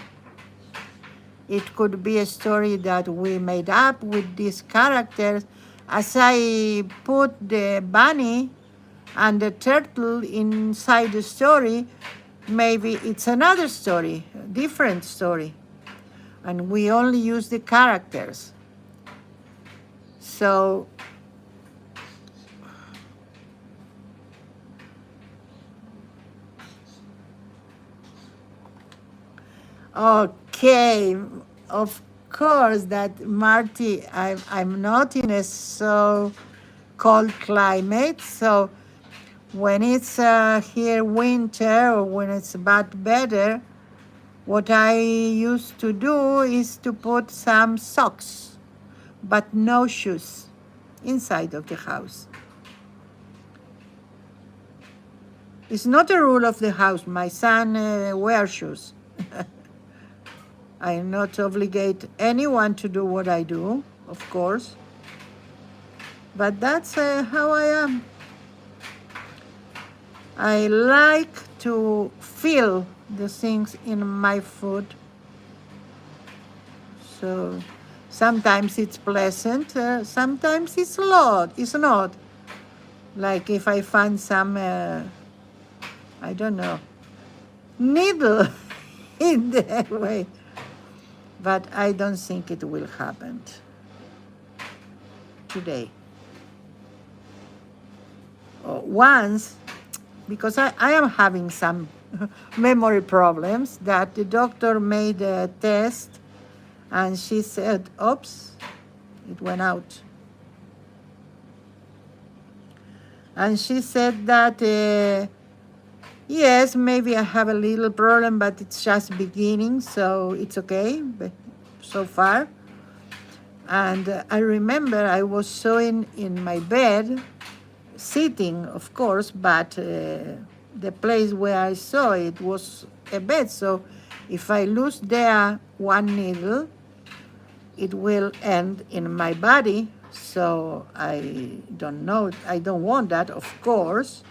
It could be a story that we made up with these characters. As I put the bunny and the turtle inside the story, maybe it's another story, a different story. And we only use the characters. So, okay, of course that Marty, I'm not in a so cold climate, so when it's here winter or when it's about better, what I used to do is to put some socks, but no shoes inside of the house. It's not a rule of the house. My son wears shoes. I not obligate anyone to do what I do, of course. But that's how I am. I like to feel the things in my food. So sometimes it's pleasant, sometimes it's not. Like if I find some, I don't know, needle in the way. But I don't think it will happen today. Once, because I am having some memory problems, that the doctor made a test and she said, oops, it went out. And she said that, yes, maybe I have a little problem, but it's just beginning, so it's okay so far. And I remember I was sewing in my bed, sitting, of course, but the place where I saw it was a bed. So if I lose there one needle, it will end in my body. So I don't know. I don't want that, of course.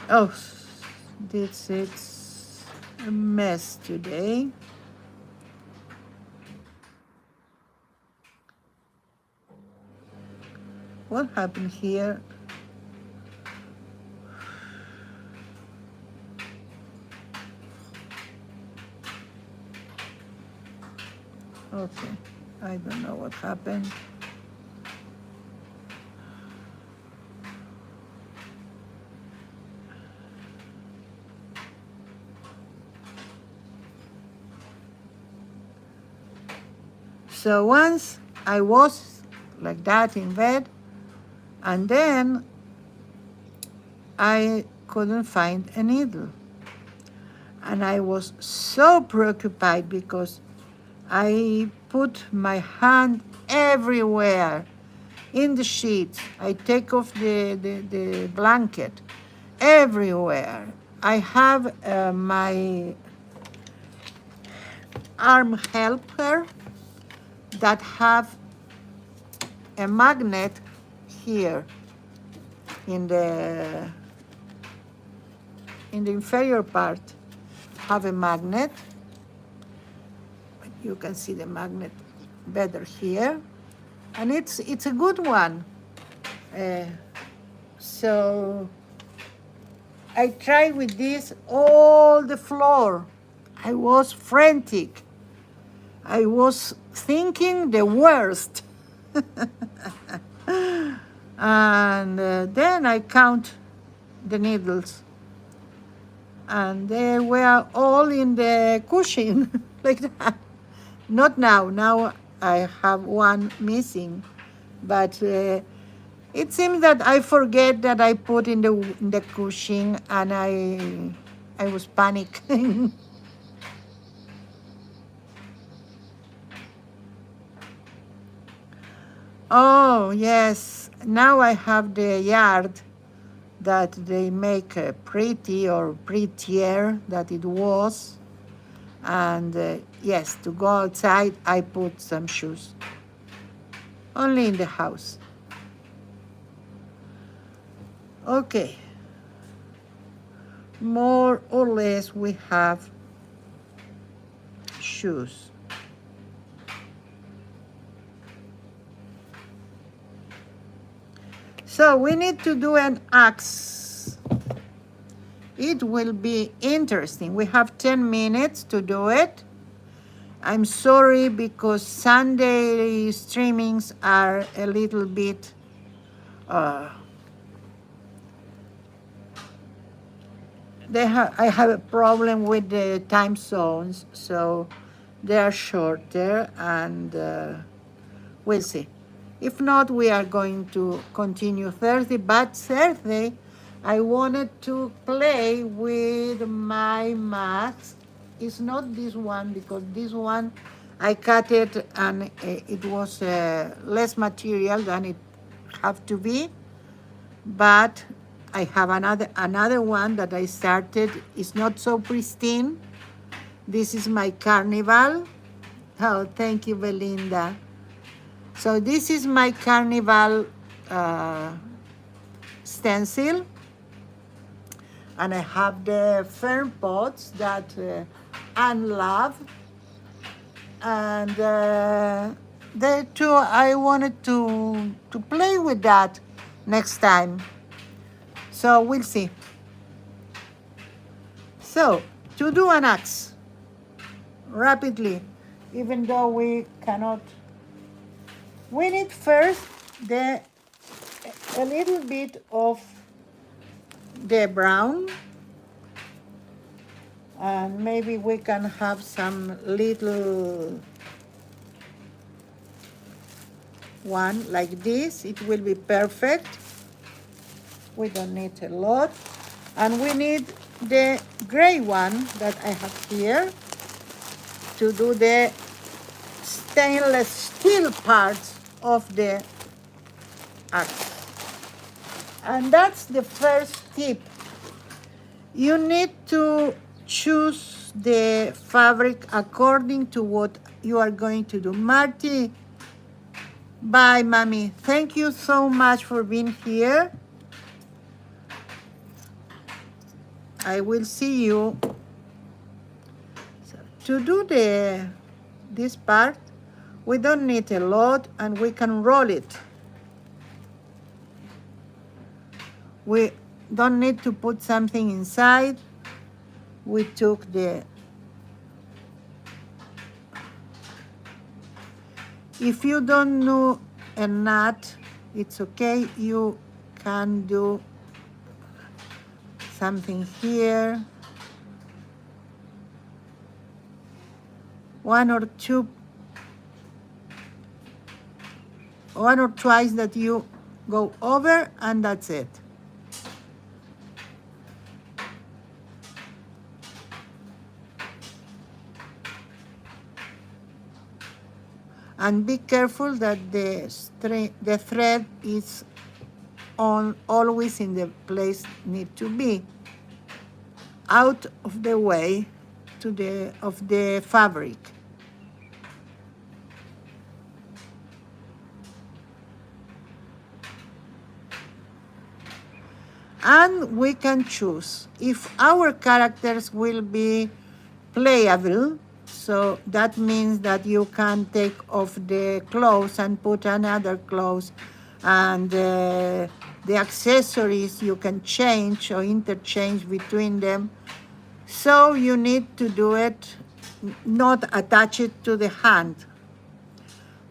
Oh, it's a mess today. What happened here? Okay, I don't know what happened. So once I was like that in bed, and then I couldn't find a needle. And I was so preoccupied because I put my hand everywhere in the sheet. I take off the blanket everywhere. I have my arm helper that have a magnet here in the inferior part. Have a magnet. You can see the magnet better here, and it's a good one. So I tried with this all the floor. I was frantic. I was thinking the worst. And then I count the needles. And they were all in the cushion, like that. Not now. Now I have one missing. But it seems that I forget that I put in the cushion, and I was panicking. Oh, yes. Now I have the yard that they make pretty or prettier that it was. And yes, to go outside, I put some shoes. only in the house. Okay, more or less we have shoes. So we need to do an axe. It will be interesting. We have 10 minutes to do it. I'm sorry because Sunday streamings are a little bit I have a problem with the time zones, so they are shorter, and we'll see. If not, we are going to continue Thursday, but Thursday I wanted to play with my mask. It's not this one, because this one I cut it and it was less material than it have to be, but I have another one that I started. It's not so pristine. This is my carnival. Oh, thank you, Belinda. So this is my carnival stencil, and I have the fern pots that Anne loved, and the two I wanted to play with that next time. So we'll see. So to do an axe rapidly, even though we cannot, we need first a little bit of the brown, and maybe we can have some little one like this. It will be perfect. We don't need a lot. And we need the gray one that I have here to do the stainless steel parts of the axe. And that's the first tip. You need to choose the fabric according to what you are going to do. Marty, bye, Mommy. Thank you so much for being here. I will see you. So to do this part, we don't need a lot, and we can roll it. We don't need to put something inside. We took if you don't know a knot, it's okay. You can do something here. One or twice that you go over, and that's it. And be careful that the thread is always in the place need to be, out of the way of the fabric. And we can choose if our characters will be playable. So that means that you can take off the clothes and put another clothes, and the accessories you can change or interchange between them. So you need to do it, not attach it to the hand.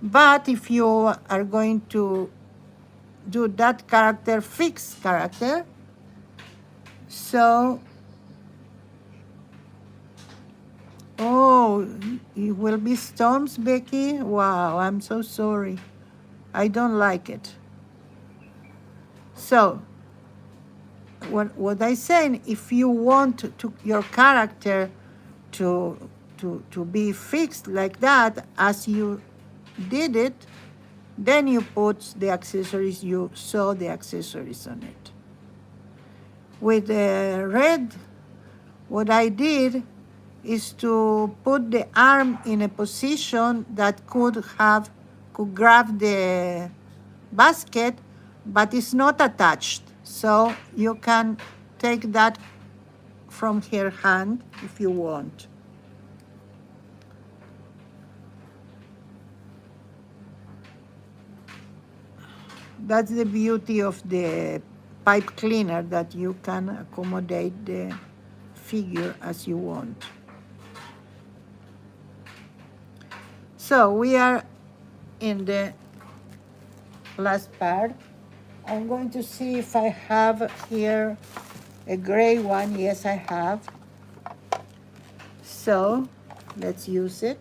But if you are going to do that character, fixed character, so, oh, it will be storms, Becky? Wow, I'm so sorry. I don't like it. So, what I saying, if you want your character to be fixed like that, as you did it, then you put the accessories, you sew the accessories on it. With the red, what I did is to put the arm in a position that could have could grab the basket, but it's not attached. So you can take that from her hand if you want. That's the beauty of the pipe cleaner, that you can accommodate the figure as you want. So we are in the last part. I'm going to see if I have here a gray one. Yes, I have. So let's use it.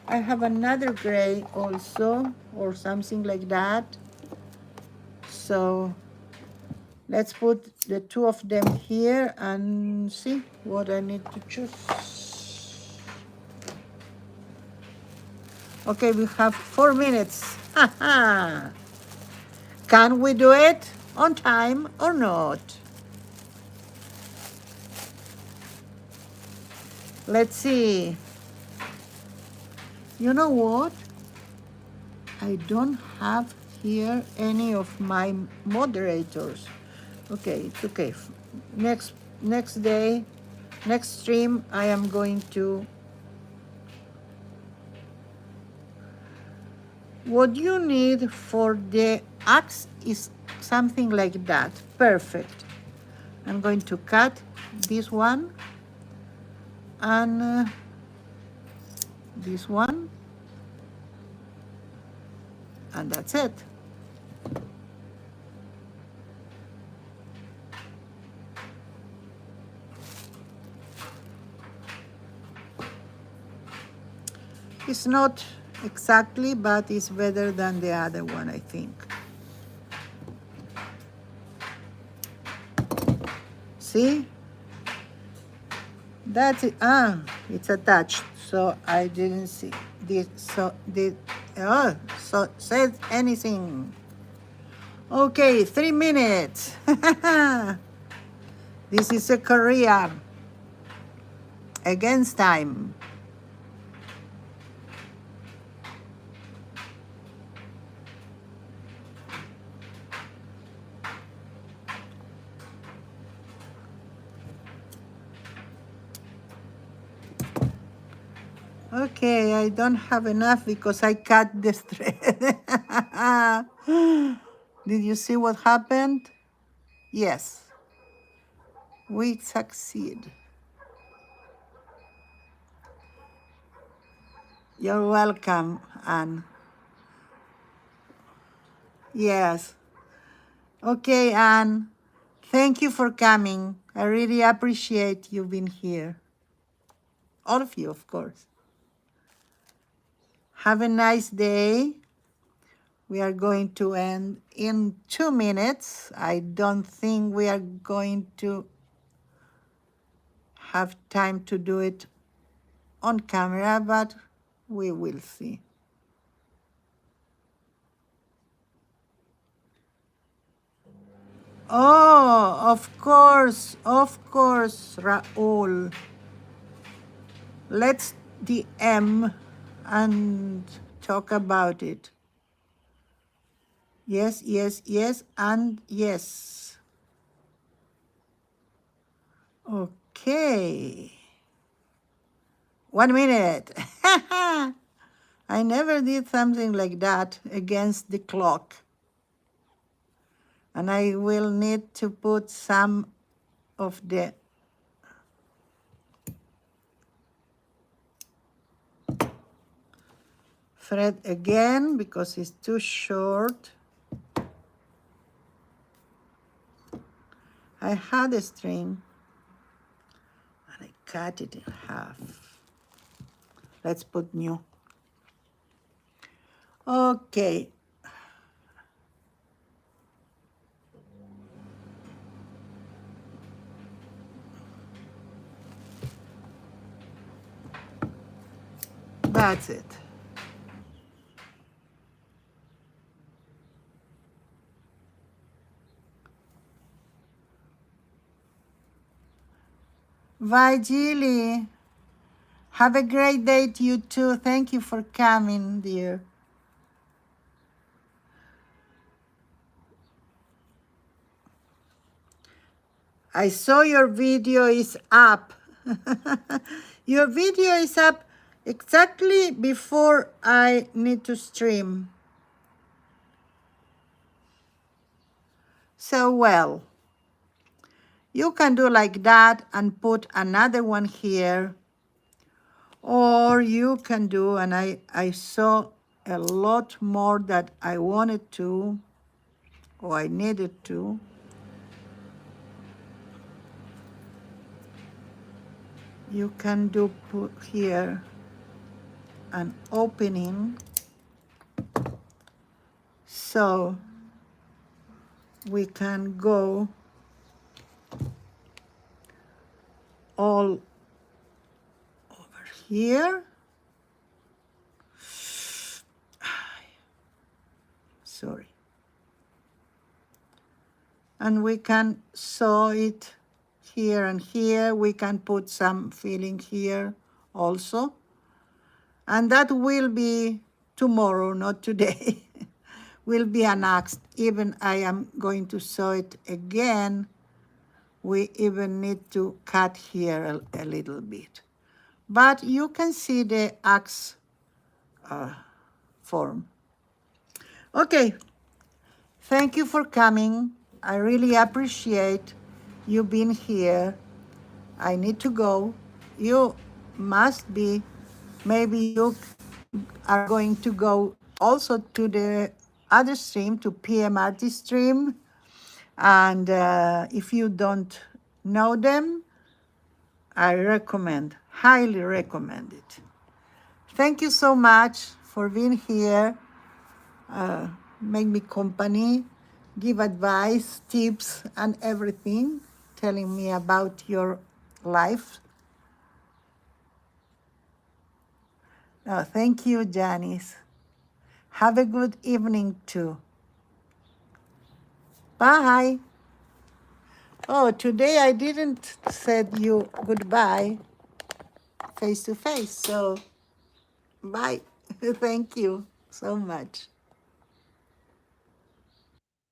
I have another gray also, or something like that. So let's put the two of them here and see what I need to choose. Okay, we have 4 minutes. Can we do it on time or not? Let's see. You know what? I don't have here any of my moderators. Okay, it's okay. Next day, next stream, I am going to. What you need for the axe is something like that. Perfect. I'm going to cut this one and this one, and that's it. It's not exactly, but it's better than the other one, I think. See? That's it. Ah, it's attached, so I didn't see this. So said anything. Okay, 3 minutes. This is a career against time. Okay, I don't have enough because I cut the thread. Did you see what happened? Yes, we succeed. You're welcome, Anne. Yes. Okay, Anne. Thank you for coming. I really appreciate you being here. All of you, of course. Have a nice day. We are going to end in 2 minutes. I don't think we are going to have time to do it on camera, but we will see. Oh, of course, Raul. Let's DM and talk about it. Yes, yes, yes, and yes. Okay. 1 minute. I never did something like that against the clock. And I will need to put some of the thread again because it's too short. I had a string and I cut it in half. Let's put new. Okay. That's it. Bye, Jilly. Have a great day to you too. Thank you for coming, dear. I saw your video is up. Your video is up exactly before I need to stream. So well, you can do like that and put another one here. Or you can do, and I saw a lot more that I wanted to, or I needed to. You can do put here an opening. So we can go all over here. Sorry. And we can sew it here and here. We can put some filling here also. And that will be tomorrow, not today. Will be annexed. Even I am going to sew it again. We even need to cut here a little bit. But you can see the axe form. Okay, thank you for coming. I really appreciate you being here. I need to go. You must be, maybe you are going to go also to the other stream, to PMRT stream. And if you don't know them, I recommend, highly recommend it. Thank you so much for being here. Make me company, give advice, tips, and everything, telling me about your life. Thank you, Janice. Have a good evening too. Bye. Oh, today I didn't said you goodbye face to face, so bye. Thank you so much.